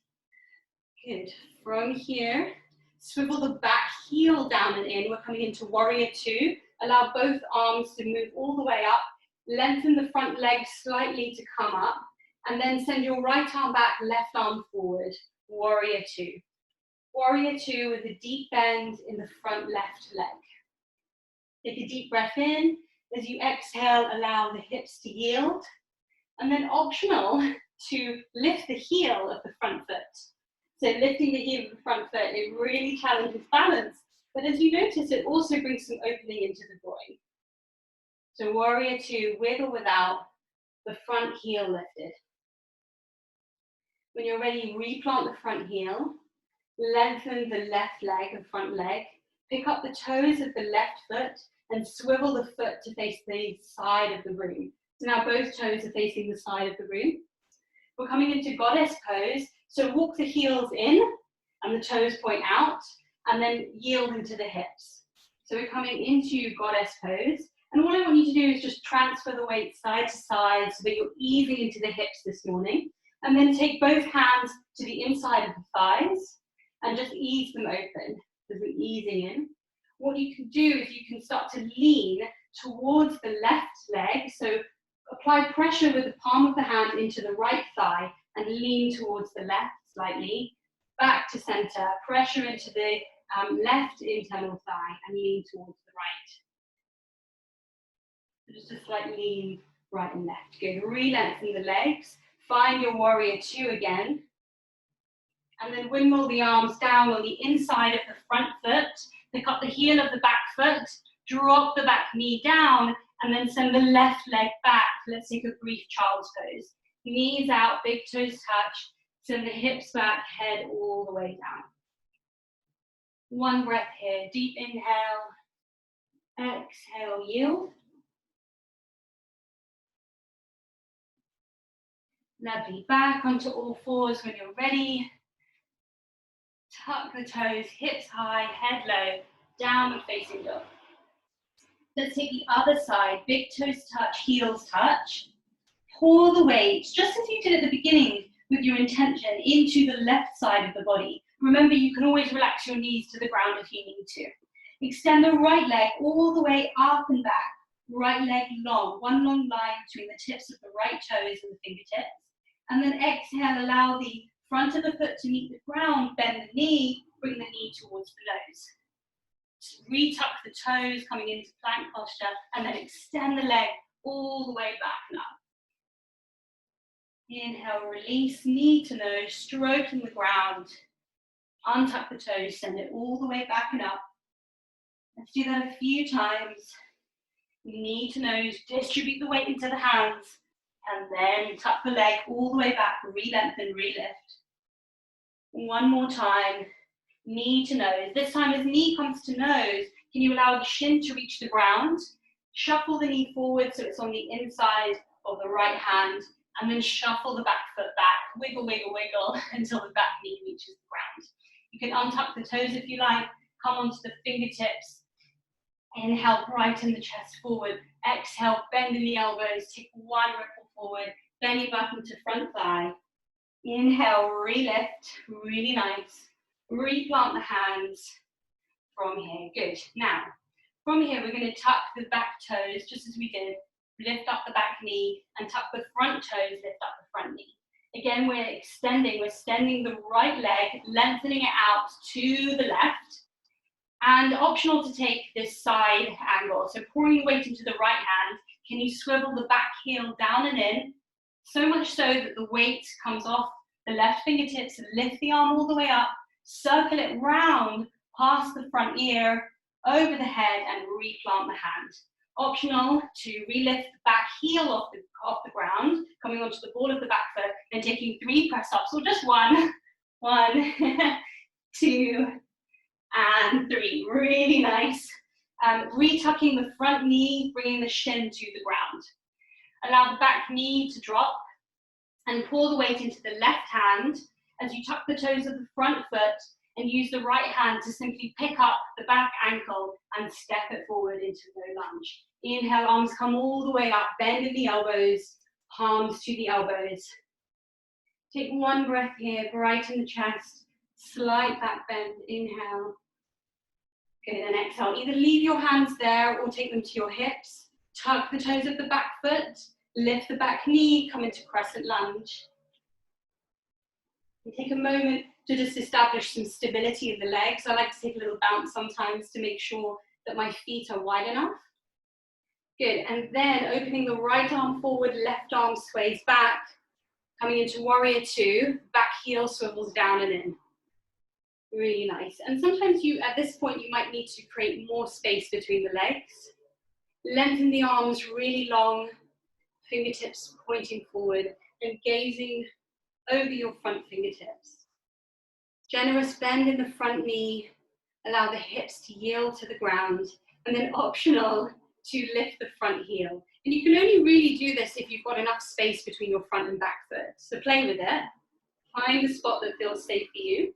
Good. From here, swivel the back heel down and in. We're coming into warrior 2. Allow both arms to move all the way up. Lengthen the front leg slightly to come up. And then send your right arm back, left arm forward. Warrior 2. Warrior 2 with a deep bend in the front left leg. Take a deep breath in. As you exhale, allow the hips to yield. And then optional to lift the heel of the front foot. So lifting the heel of the front foot, it really challenges balance. But as you notice, it also brings some opening into the groin. So warrior 2, with or without the front heel lifted. When you're ready, replant the front heel. Lengthen the left leg, the front leg. Pick up the toes of the left foot and swivel the foot to face the side of the room. So now both toes are facing the side of the room. We're coming into goddess pose. So walk the heels in and the toes point out and then yield into the hips. So we're coming into goddess pose. And what I want you to do is just transfer the weight side to side so that you're easing into the hips this morning. And then take both hands to the inside of the thighs and just ease them open. So we're easing in. What you can do is you can start to lean towards the left leg. So apply pressure with the palm of the hand into the right thigh and lean towards the left slightly. Back to center. Pressure into the left internal thigh and lean towards the right. Just a slight lean right and left. Good. Re-lengthen the legs. Find your warrior two again. And then windmill the arms down on the inside of the front foot. Pick up the heel of the back foot. Drop the back knee down. And then send the left leg back. Let's take a brief child's pose. Knees out, big toes touch. Send the hips back, head all the way down. One breath here. Deep inhale. Exhale, yield. Lovely. Back onto all fours when you're ready. Tuck the toes, hips high, head low, downward facing dog. Let's take the other side. Big toes touch, heels touch. Pour the weight, just as you did at the beginning with your intention, into the left side of the body. Remember, you can always relax your knees to the ground if you need to. Extend the right leg all the way up and back. Right leg long, one long line between the tips of the right toes and the fingertips. And then exhale, allow the front of the foot to meet the ground, bend the knee, bring the knee towards the nose. Retuck the toes, coming into plank posture, and then extend the leg all the way back and up. Inhale, release, knee to nose, stroking the ground. Untuck the toes, send it all the way back and up. Let's do that a few times. Knee to nose, distribute the weight into the hands, and then tuck the leg all the way back, re-lengthen, re-lift. One more time, knee to nose. This time as knee comes to nose, can you allow the shin to reach the ground? Shuffle the knee forward so it's on the inside of the right hand, and then shuffle the back foot back, wiggle, wiggle, wiggle, until the back knee reaches the ground. You can untuck the toes if you like, come onto the fingertips. Inhale, brighten the chest forward. Exhale, bend in the elbows, take one ripple forward, belly button to front thigh. Inhale, re-lift, really nice. Replant the hands from here, good. Now, from here, we're going to tuck the back toes, just as we did. Lift up the back knee and tuck the front toes, lift up the front knee. Again, we're extending the right leg, lengthening it out to the left. And optional to take this side angle. So pouring the weight into the right hand, can you swivel the back heel down and in? So much so that the weight comes off the left fingertips, lift the arm all the way up, circle it round past the front ear, over the head, and replant the hand. Optional to relift the back heel off the ground, coming onto the ball of the back foot, and taking 3 press-ups, or just one. 1, 2, and 3. Really nice. Retucking the front knee, bringing the shin to the ground. Allow the back knee to drop and pour the weight into the left hand as you tuck the toes of the front foot and use the right hand to simply pick up the back ankle and step it forward into low lunge. Inhale, arms come all the way up, bend in the elbows, palms to the elbows. Take one breath here, brighten the chest, slight back bend, inhale. Good, and exhale. Either leave your hands there or take them to your hips. Tuck the toes of the back foot, lift the back knee, come into crescent lunge. And take a moment to just establish some stability in the legs. I like to take a little bounce sometimes to make sure that my feet are wide enough. Good, and then opening the right arm forward, left arm sways back. Coming into warrior two, back heel swivels down and in. Really nice. And sometimes at this point, you might need to create more space between the legs. Lengthen the arms really long, fingertips pointing forward and gazing over your front fingertips. Generous bend in the front knee, allow the hips to yield to the ground, and then optional to lift the front heel. And you can only really do this if you've got enough space between your front and back foot. So play with it, find a spot that feels safe for you,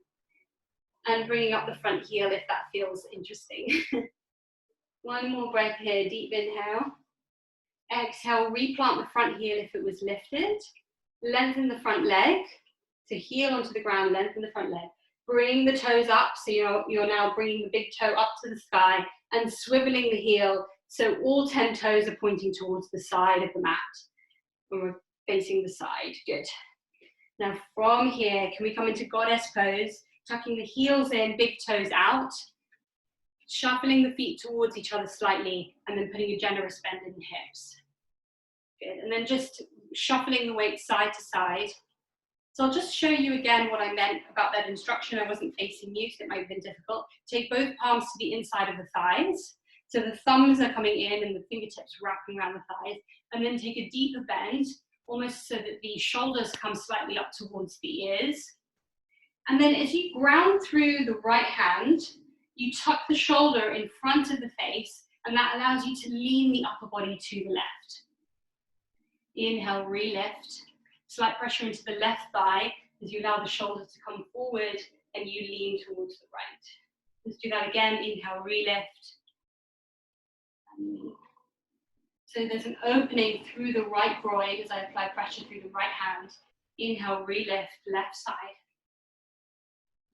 and bringing up the front heel if that feels interesting. One more breath here, deep inhale. Exhale, replant the front heel if it was lifted. Lengthen the front leg. So heel onto the ground, lengthen the front leg. Bring the toes up, so you're now bringing the big toe up to the sky and swiveling the heel so all 10 toes are pointing towards the side of the mat. And we're facing the side, good. Now from here, can we come into goddess pose, tucking the heels in, big toes out, shuffling the feet towards each other slightly, and then putting a generous bend in the hips. Good, and then just shuffling the weight side to side. So I'll just show you again what I meant about that instruction. I wasn't facing you, so it might have been difficult. Take both palms to the inside of the thighs. So the thumbs are coming in and the fingertips wrapping around the thighs. And then take a deeper bend, almost so that the shoulders come slightly up towards the ears. And then as you ground through the right hand, you tuck the shoulder in front of the face, and that allows you to lean the upper body to the left. Inhale, relift. Slight pressure into the left thigh as you allow the shoulders to come forward and you lean towards the right. Let's do that again. Inhale, relift. So there's an opening through the right groin as I apply pressure through the right hand. Inhale, relift, left side.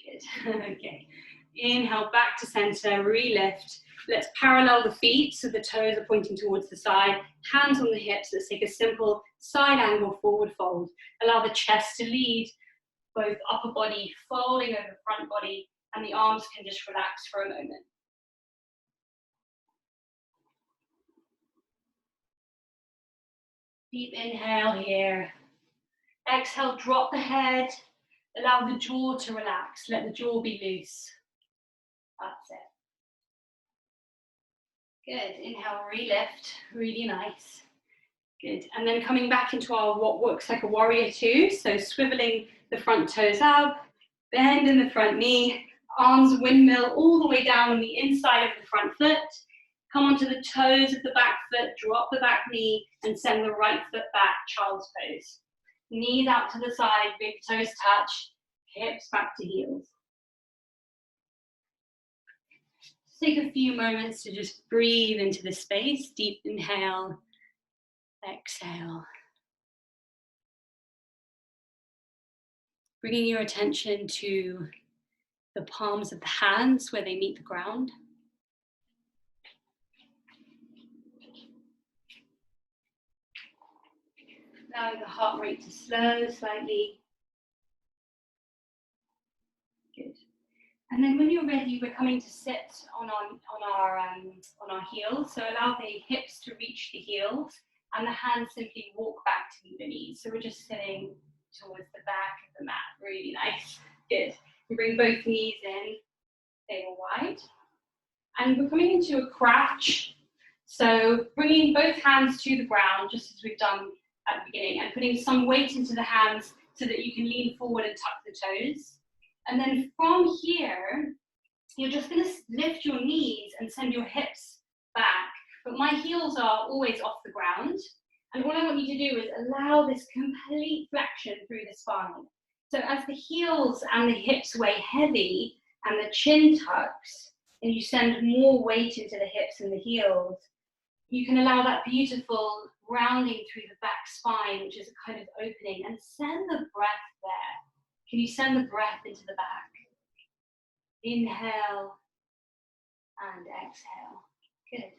Good. Okay. Inhale, back to center, relift. Let's parallel the feet so the toes are pointing towards the side. Hands on the hips. Let's take a simple side angle forward fold. Allow the chest to lead, both upper body folding over front body, and the arms can just relax for a moment. Deep inhale here. Exhale, drop the head. Allow the jaw to relax. Let the jaw be loose. That's it. Good. Inhale, relift. Really nice. Good. And then coming back into our what looks like a warrior two. So swiveling the front toes up, bend in the front knee, arms windmill all the way down on the inside of the front foot. Come onto the toes of the back foot, drop the back knee, and send the right foot back, child's pose. Knees out to the side, big toes touch, hips back to heels. Take a few moments to just breathe into the space. Deep inhale, exhale. Bringing your attention to the palms of the hands where they meet the ground. Allowing the heart rate to slow slightly. Good. And then when you're ready, we're coming to sit on our heels. So allow the hips to reach the heels and the hands simply walk back to meet the knees. So we're just sitting towards the back of the mat. Really nice. Good. You bring both knees in, they are wide. And we're coming into a crouch. So bringing both hands to the ground, just as we've done at the beginning, and putting some weight into the hands so that you can lean forward and tuck the toes. And then from here, you're just going to lift your knees and send your hips back. But my heels are always off the ground. And what I want you to do is allow this complete flexion through the spine. So as the heels and the hips weigh heavy and the chin tucks, and you send more weight into the hips and the heels, you can allow that beautiful rounding through the back spine, which is a kind of opening, and send the breath there. Can you send the breath into the back? Inhale and exhale. Good.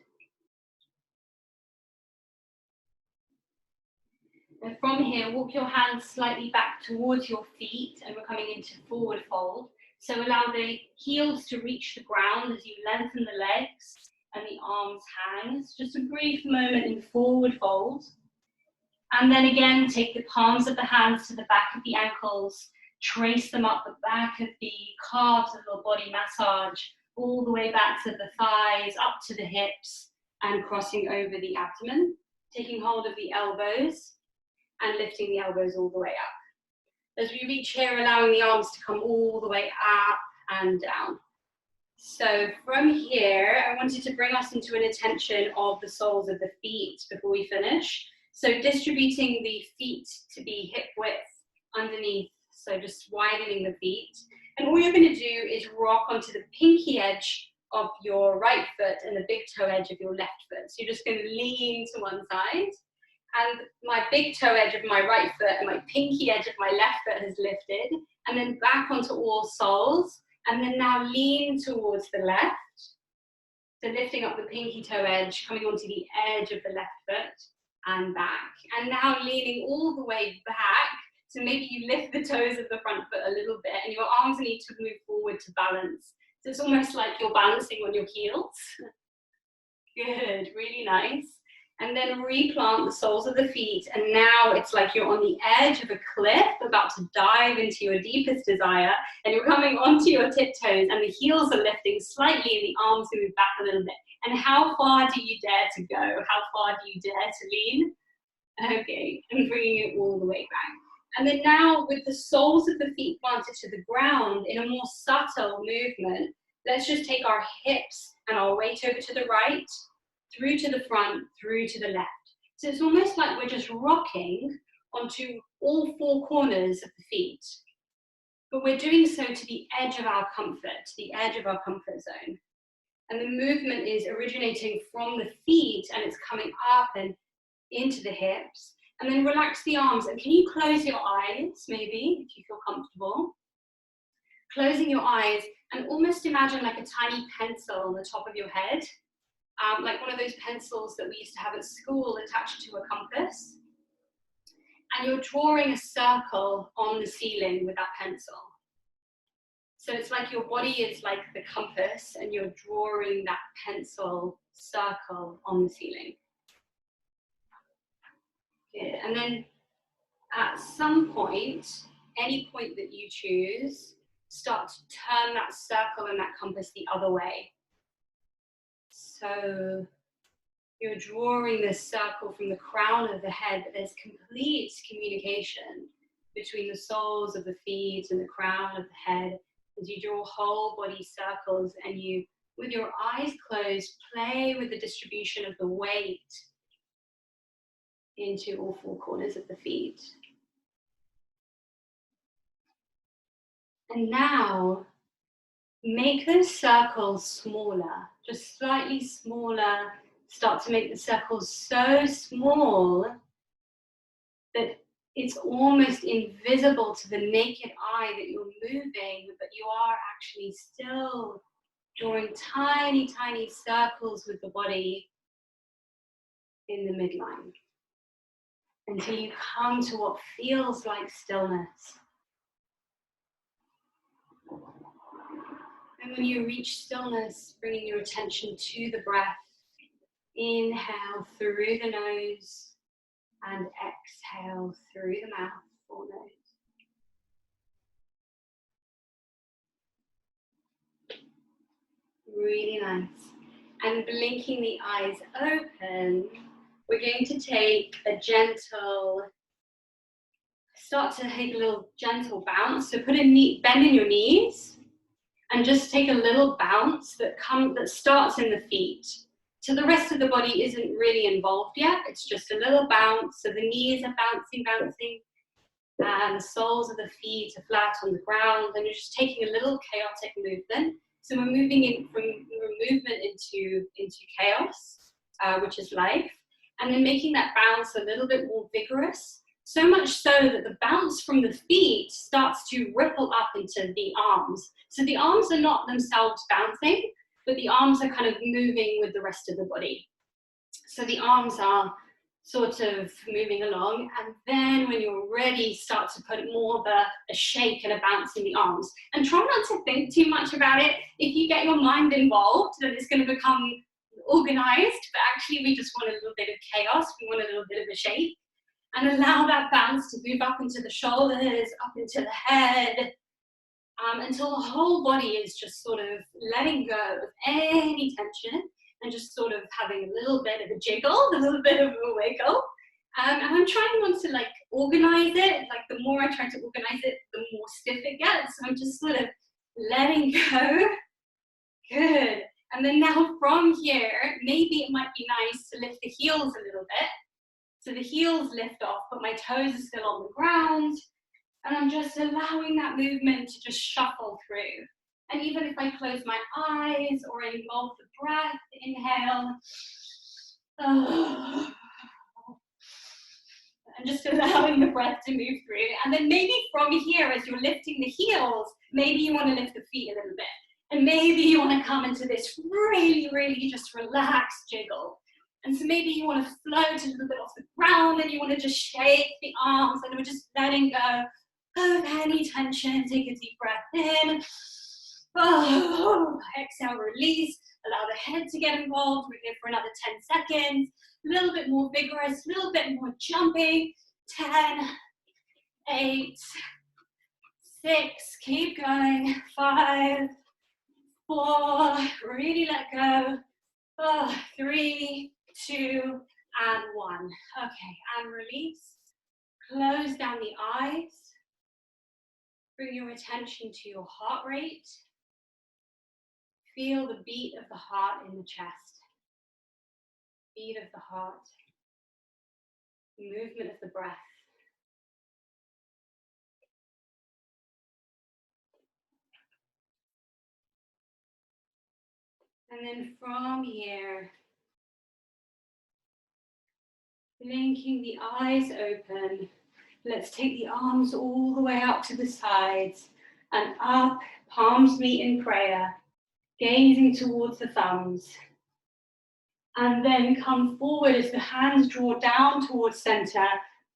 And from here, walk your hands slightly back towards your feet, and we're coming into forward fold. So allow the heels to reach the ground as you lengthen the legs and the arms hang. Just a brief moment in forward fold. And then again, take the palms of the hands to the back of the ankles, trace them up the back of the calves of your body, massage all the way back to the thighs, up to the hips, and crossing over the abdomen. Taking hold of the elbows and lifting the elbows all the way up. As we reach here, allowing the arms to come all the way up and down. So from here, I wanted to bring us into an attention of the soles of the feet before we finish. So distributing the feet to be hip width underneath, so just widening the feet. And all you're going to do is rock onto the pinky edge of your right foot and the big toe edge of your left foot. So you're just going to lean to one side. And my big toe edge of my right foot and my pinky edge of my left foot has lifted. And then back onto all soles. And then now lean towards the left. So lifting up the pinky toe edge, coming onto the edge of the left foot and back. And now leaning all the way back. So maybe you lift the toes of the front foot a little bit and your arms need to move forward to balance. So it's almost like you're balancing on your heels. Good, really nice. And then replant the soles of the feet. And now it's like you're on the edge of a cliff, about to dive into your deepest desire. And you're coming onto your tiptoes and the heels are lifting slightly and the arms move back a little bit. And how far do you dare to go? How far do you dare to lean? Okay, and bringing it all the way back. And then now with the soles of the feet planted to the ground in a more subtle movement, let's just take our hips and our weight over to the right, through to the front, through to the left. So it's almost like we're just rocking onto all four corners of the feet. But we're doing so to the edge of our comfort, to the edge of our comfort zone. And the movement is originating from the feet and it's coming up and into the hips. And then relax the arms. And can you close your eyes, maybe, if you feel comfortable? Closing your eyes and almost imagine like a tiny pencil on the top of your head. Like one of those pencils that we used to have at school attached to a compass. And you're drawing a circle on the ceiling with that pencil. So it's like your body is like the compass and you're drawing that pencil circle on the ceiling. Good. And then at some point, any point that you choose, start to turn that circle and that compass the other way. So you're drawing this circle from the crown of the head, but there's complete communication between the soles of the feet and the crown of the head as you draw whole body circles and you, with your eyes closed, play with the distribution of the weight into all four corners of the feet. And now, make those circles smaller, just slightly smaller. Start to make the circles so small that it's almost invisible to the naked eye that you're moving, but you are actually still drawing tiny, tiny circles with the body in the midline until you come to what feels like stillness. And when you reach stillness, bringing your attention to the breath, inhale through the nose and exhale through the mouth or nose. Really nice. And blinking the eyes open, we're going to take a gentle, start to take a little gentle bounce. So put a knee, bend in your knees and just take a little bounce that starts in the feet. So the rest of the body isn't really involved yet. It's just a little bounce. So the knees are bouncing, and the soles of the feet are flat on the ground. And you're just taking a little chaotic movement. So we're moving in from movement into chaos, which is life. And then making that bounce a little bit more vigorous. So much so that the bounce from the feet starts to ripple up into the arms. So the arms are not themselves bouncing, but the arms are kind of moving with the rest of the body. So the arms are sort of moving along, and then when you're ready, start to put more of a shake and a bounce in the arms. And try not to think too much about it. If you get your mind involved, then it's going to become organized, but actually we just want a little bit of chaos. We want a little bit of a shake. And allow that bounce to move up into the shoulders, up into the head, until the whole body is just sort of letting go of any tension and just sort of having a little bit of a jiggle, a little bit of a wiggle, And I'm trying not to like organize it. Like the more I try to organize it, the more stiff it gets. So I'm just sort of letting go. Good. And then now from here, maybe it might be nice to lift the heels a little bit. So the heels lift off, but my toes are still on the ground. And I'm just allowing that movement to just shuffle through. And even if I close my eyes or I involve the breath, inhale. Oh, and just allowing the breath to move through. And then maybe from here, as you're lifting the heels, maybe you want to lift the feet a little bit. And maybe you want to come into this really, really just relaxed jiggle. And so maybe you want to float a little bit off the ground and you want to just shake the arms and we're just letting go of any tension. Take a deep breath in. Oh, exhale, release. Allow the head to get involved. We're here for another 10 seconds. A little bit more vigorous, a little bit more jumping. 10, 8, 6, keep going. 5, 4, really let go. 3, 2, and 1. Okay, and release. Close down the eyes. Bring your attention to your heart rate. Feel the beat of the heart in the chest. Beat of the heart. Movement of the breath. And then from here, blinking the eyes open, let's take the arms all the way up to the sides and up, palms meet in prayer, gazing towards the thumbs. And then come forward as the hands draw down towards center,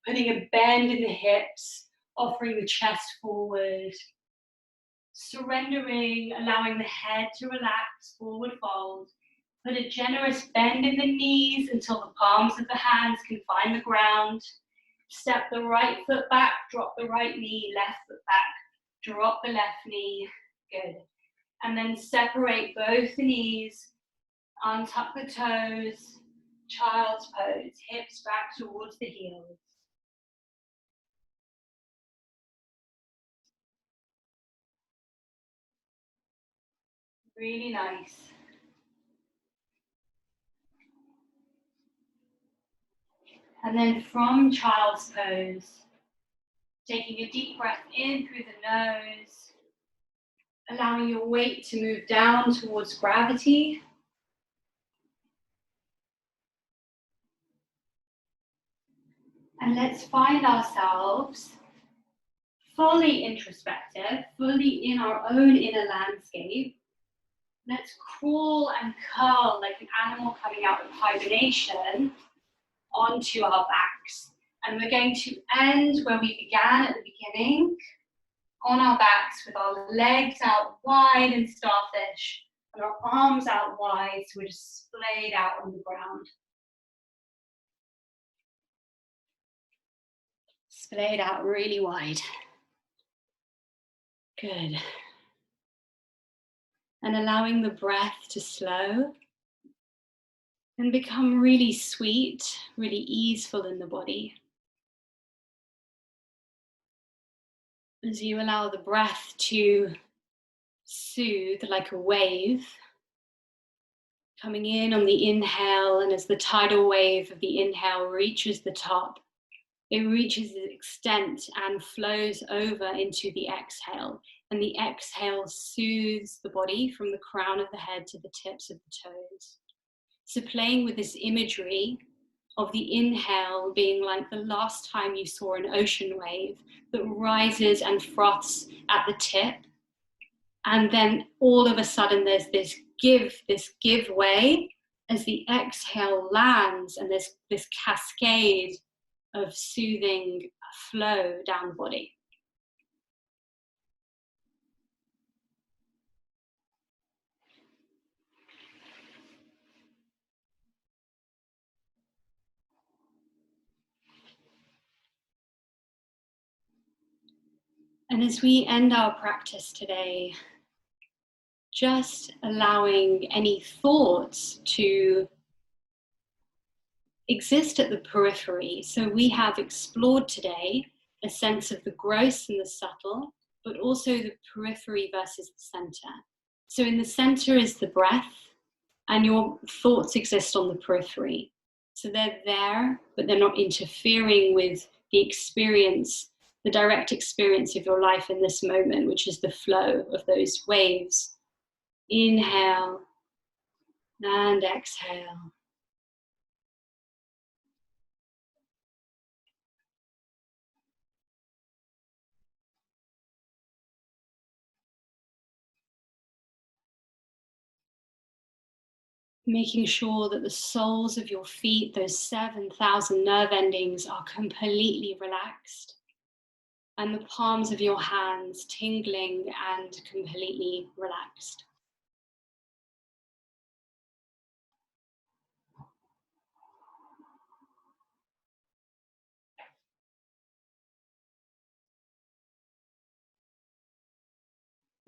putting a bend in the hips, offering the chest forward. Surrendering, allowing the head to relax, forward fold. Put a generous bend in the knees until the palms of the hands can find the ground. Step the right foot back, drop the right knee, left foot back, drop the left knee. Good. And then separate both the knees, untuck the toes, child's pose, hips back towards the heels. Really nice. And then from child's pose, taking a deep breath in through the nose, allowing your weight to move down towards gravity. And let's find ourselves fully introspective, fully in our own inner landscape. Let's crawl and curl like an animal coming out of hibernation onto our backs. And we're going to end where we began at the beginning, on our backs with our legs out wide and starfish, and our arms out wide, so we're just splayed out on the ground. Splayed out really wide. Good. And allowing the breath to slow and become really sweet, really easeful in the body. As you allow the breath to soothe like a wave, coming in on the inhale, and as the tidal wave of the inhale reaches the top, it reaches its extent and flows over into the exhale. And the exhale soothes the body from the crown of the head to the tips of the toes. So playing with this imagery of the inhale being like the last time you saw an ocean wave that rises and froths at the tip. And then all of a sudden there's this give way as the exhale lands, and there's this cascade of soothing flow down the body. And as we end our practice today, just allowing any thoughts to exist at the periphery. So we have explored today a sense of the gross and the subtle, but also the periphery versus the center. So in the center is the breath, and your thoughts exist on the periphery. So they're there, but they're not interfering with the experience, the direct experience of your life in this moment, which is the flow of those waves. Inhale and exhale. Making sure that the soles of your feet, those 7,000 nerve endings, are completely relaxed, and the palms of your hands tingling and completely relaxed.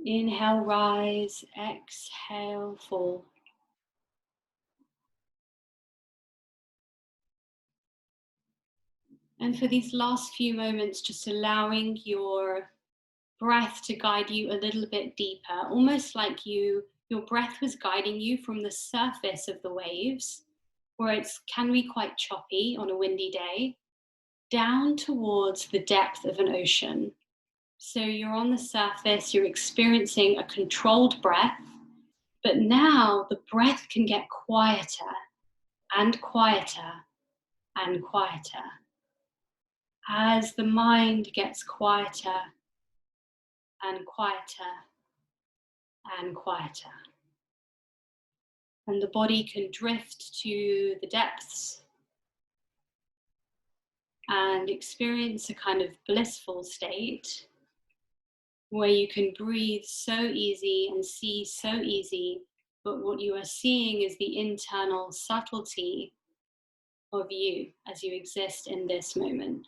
Inhale, rise, exhale, fall. And for these last few moments, just allowing your breath to guide you a little bit deeper, almost like your breath was guiding you from the surface of the waves, where it can be quite choppy on a windy day, down towards the depth of an ocean. So you're on the surface, you're experiencing a controlled breath, but now the breath can get quieter and quieter and quieter. As the mind gets quieter and quieter and quieter, and the body can drift to the depths and experience a kind of blissful state where you can breathe so easy and see so easy, but what you are seeing is the internal subtlety of you as you exist in this moment.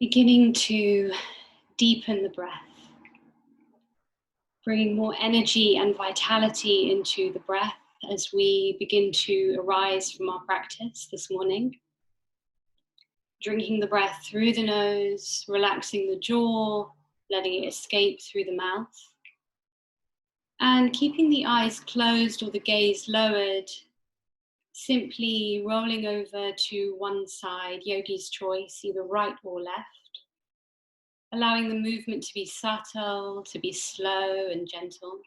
Beginning to deepen the breath, bringing more energy and vitality into the breath as we begin to arise from our practice this morning. Drinking the breath through the nose, relaxing the jaw, letting it escape through the mouth. And keeping the eyes closed or the gaze lowered, simply rolling over to one side, yogi's choice, either right or left. Allowing the movement to be subtle, to be slow and gentle.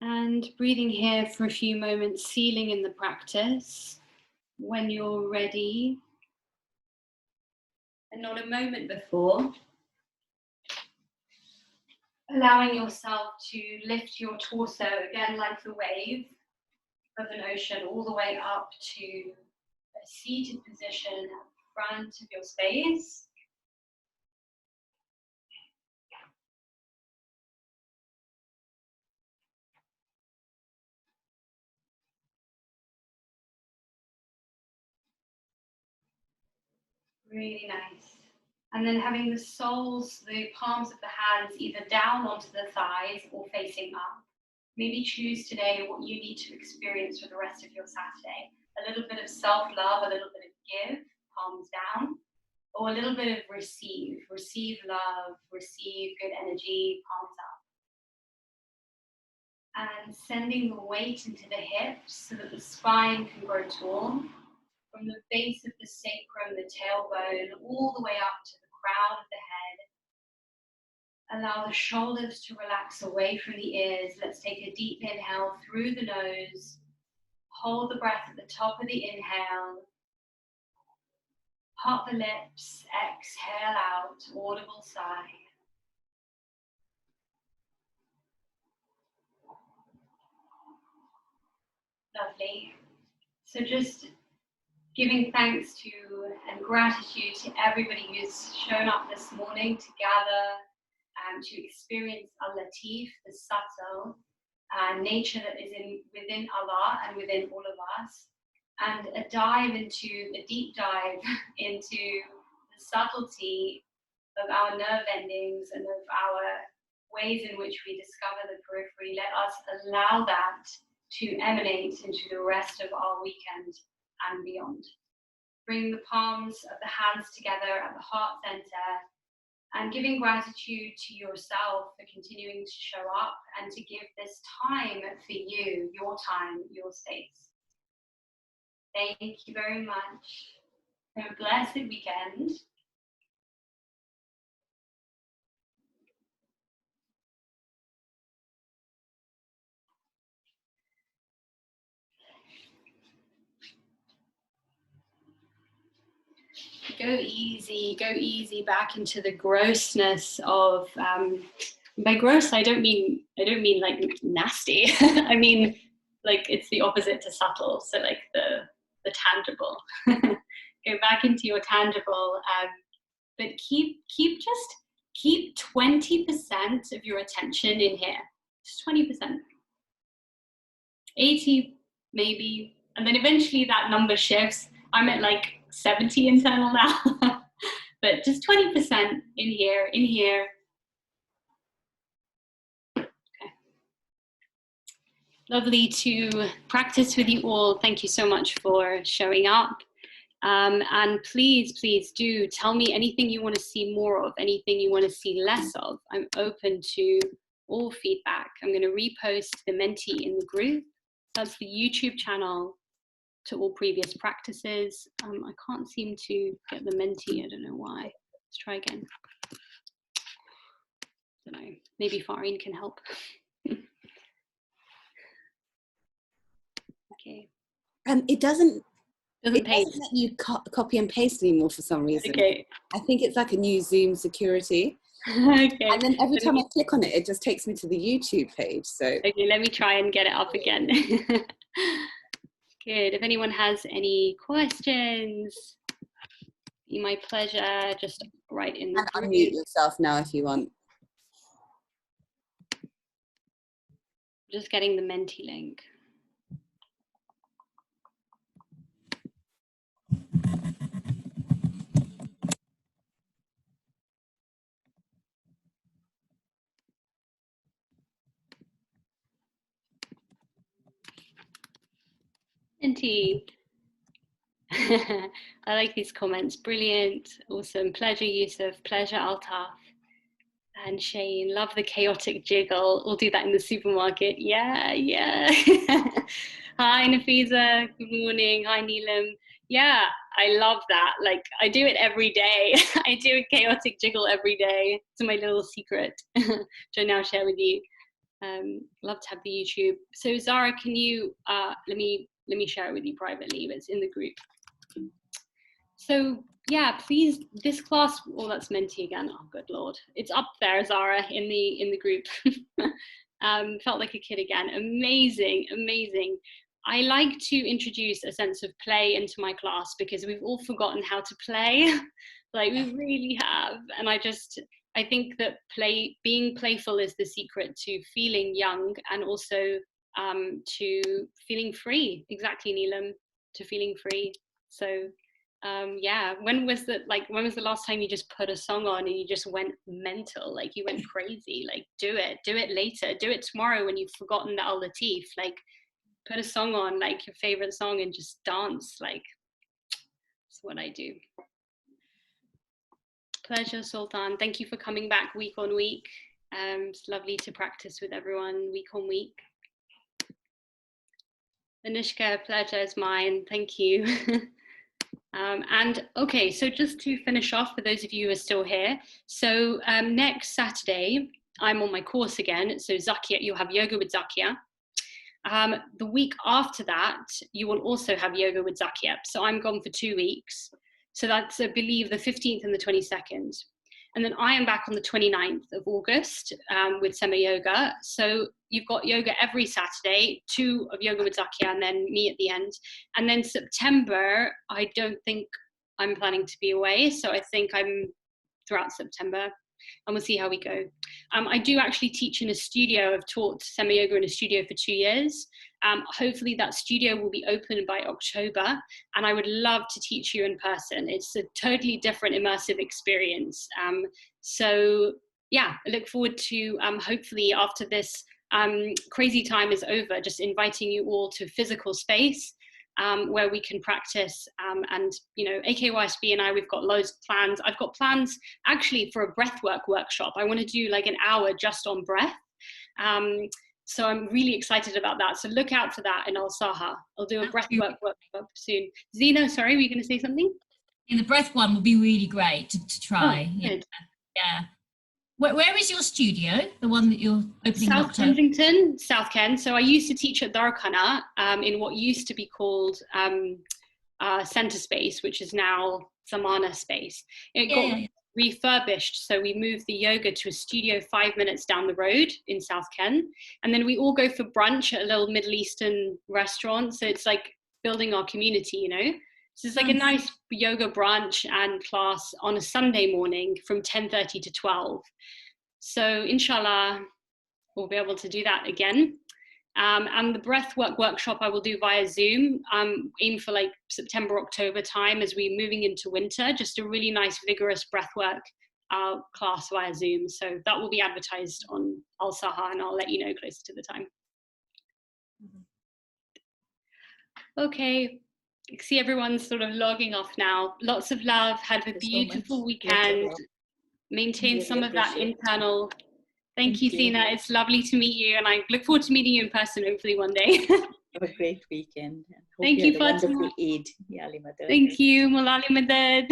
And breathing here for a few moments, sealing in the practice. When you're ready, and not a moment before, allowing yourself to lift your torso again like the wave of an ocean all the way up to a seated position at the front of your space. Really nice. And then having the soles, the palms of the hands either down onto the thighs or facing up. Maybe choose today what you need to experience for the rest of your Saturday. A little bit of self-love, a little bit of give, palms down, or a little bit of receive. Receive love, receive good energy, palms up. And sending the weight into the hips so that the spine can grow tall. From the base of the sacrum, the tailbone, all the way up to the crown of the head. Allow the shoulders to relax away from the ears. Let's take a deep inhale through the nose. Hold the breath at the top of the inhale. Part the lips, exhale out, audible sigh. Lovely. So just giving thanks to and gratitude to everybody who's shown up this morning to gather to experience Latif, the subtle nature that is within Allah and within all of us, and a deep dive into the subtlety of our nerve endings and of our ways in which we discover the periphery. Let us allow that to emanate into the rest of our weekend and beyond. Bring the palms of the hands together at the heart center and giving gratitude to yourself for continuing to show up and to give this time for you, your time, your space. Thank you very much. Have a blessed weekend. Go easy back into the grossness of, by gross, I don't mean like nasty. I mean, like it's the opposite to subtle. So like the tangible. Go back into your tangible, but keep 20% of your attention in here. Just 20%. 80 maybe, and then eventually that number shifts. I'm at like 70 internal now, but just 20% in here. Okay. Lovely to practice with you all. Thank you so much for showing up. And please do tell me anything you want to see more of, anything you want to see less of. I'm open to all feedback. I'm going to repost the Menti in the group. That's the YouTube channel to all previous practices. I can't seem to get the Menti. I don't know why. Let's try again. I don't know. Maybe Farine can help. Okay. It doesn't let you copy and paste anymore for some reason. Okay. I think it's like a new Zoom security. Okay. And then every time I click on it, it just takes me to the YouTube page. So okay, let me try and get it up again. Good. If anyone has any questions, be my pleasure. Just write in the group. Unmute yourself now if you want. Just getting the Menti link. Menti. I like these comments. Brilliant. Awesome. Pleasure, Yusuf. Pleasure, Altaf. And Shane, love the chaotic jiggle. We'll do that in the supermarket. Yeah, yeah. Hi, Nafisa. Good morning. Hi, Neelam. Yeah, I love that. Like, I do it every day. I do a chaotic jiggle every day. It's my little secret, which I now share with you. Love to have the YouTube. So Zara, can you let me share it with you privately, but it's in the group. So yeah, please, this class, oh, that's Menti again. Oh, good Lord. It's up there, Zara, in the group. Felt like a kid again. Amazing, amazing. I like to introduce a sense of play into my class because we've all forgotten how to play. Like we really have. And I think that being playful is the secret to feeling young and also to feeling free. Exactly, Neelam, to feeling free. So yeah, when was the last time you just put a song on and you just went mental, like you went crazy? Like do it later, do it tomorrow when you've forgotten the Latif. Like put a song on, like your favorite song, and just dance. Like that's what I do. Pleasure, Sultan. Thank you for coming back week on week. It's lovely to practice with everyone week on week. Anushka, pleasure is mine. Thank you. And okay, so just to finish off for those of you who are still here, so next Saturday I'm on my course again. So Zakia, you'll have yoga with Zakia. The week after that you will also have yoga with Zakia. So I'm gone for 2 weeks. So that's, I believe, the 15th and the 22nd. And then I am back on the 29th of August with Sema Yoga. So you've got yoga every Saturday, 2 of yoga with Zakia, and then me at the end. And then September, I don't think I'm planning to be away. So I think I'm throughout September, and we'll see how we go. I do actually teach in a studio. I've taught Sema Yoga in a studio for 2 years. Hopefully that studio will be open by October, and I would love to teach you in person. It's a totally different immersive experience. So yeah, I look forward to hopefully after this crazy time is over, just inviting you all to physical space where we can practice. And you know, AKYSB and I, we've got loads of plans. I've got plans actually for a breathwork workshop. I want to do like an hour just on breath. So I'm really excited about that. So look out for that in Al Saha. I'll do a breathwork workshop soon. Zena, sorry, were you going to say something? The breath one will be really great to try. Oh, good. Yeah. Where is your studio? The one that you're opening South Kensington, South Ken. So I used to teach at Darkhana in what used to be called Centre Space, which is now Zamana Space. It got refurbished, so we moved the yoga to a studio 5 minutes down the road in South Ken, and then we all go for brunch at a little Middle Eastern restaurant. So it's like building our community, you know. So it's like a nice yoga brunch and class on a Sunday morning from 10:30 to 12. So inshallah, we'll be able to do that again. And the breathwork workshop I will do via Zoom. Aim for like September, October time as we're moving into winter. Just a really nice, vigorous breathwork class via Zoom. So that will be advertised on Al Saha, and I'll let you know closer to the time. Okay. See everyone's sort of logging off now. Lots of love. Have a beautiful weekend. Maintain some of that internal. Thank you, Sina. It's lovely to meet you, and I look forward to meeting you in person hopefully one day. Have a great weekend. Thank you, wonderful Eid. Thank you, Mulali Madad.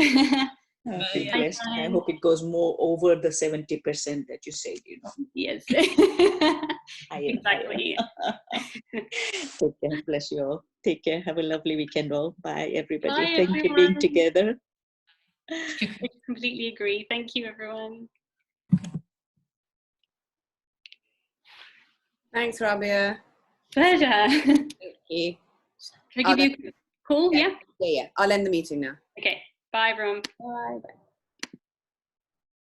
I hope it goes more over the 70% that you said, you know. Yes. Exactly. Take care. Bless you all. Take care. Have a lovely weekend all. Bye, everybody. Bye, Thank you for being together. I completely agree. Thank you, everyone. Thanks, Rabia. Pleasure. Thank you. Can I give you a call? Yeah? Yeah. I'll end the meeting now. Okay. Bye, everyone. Bye.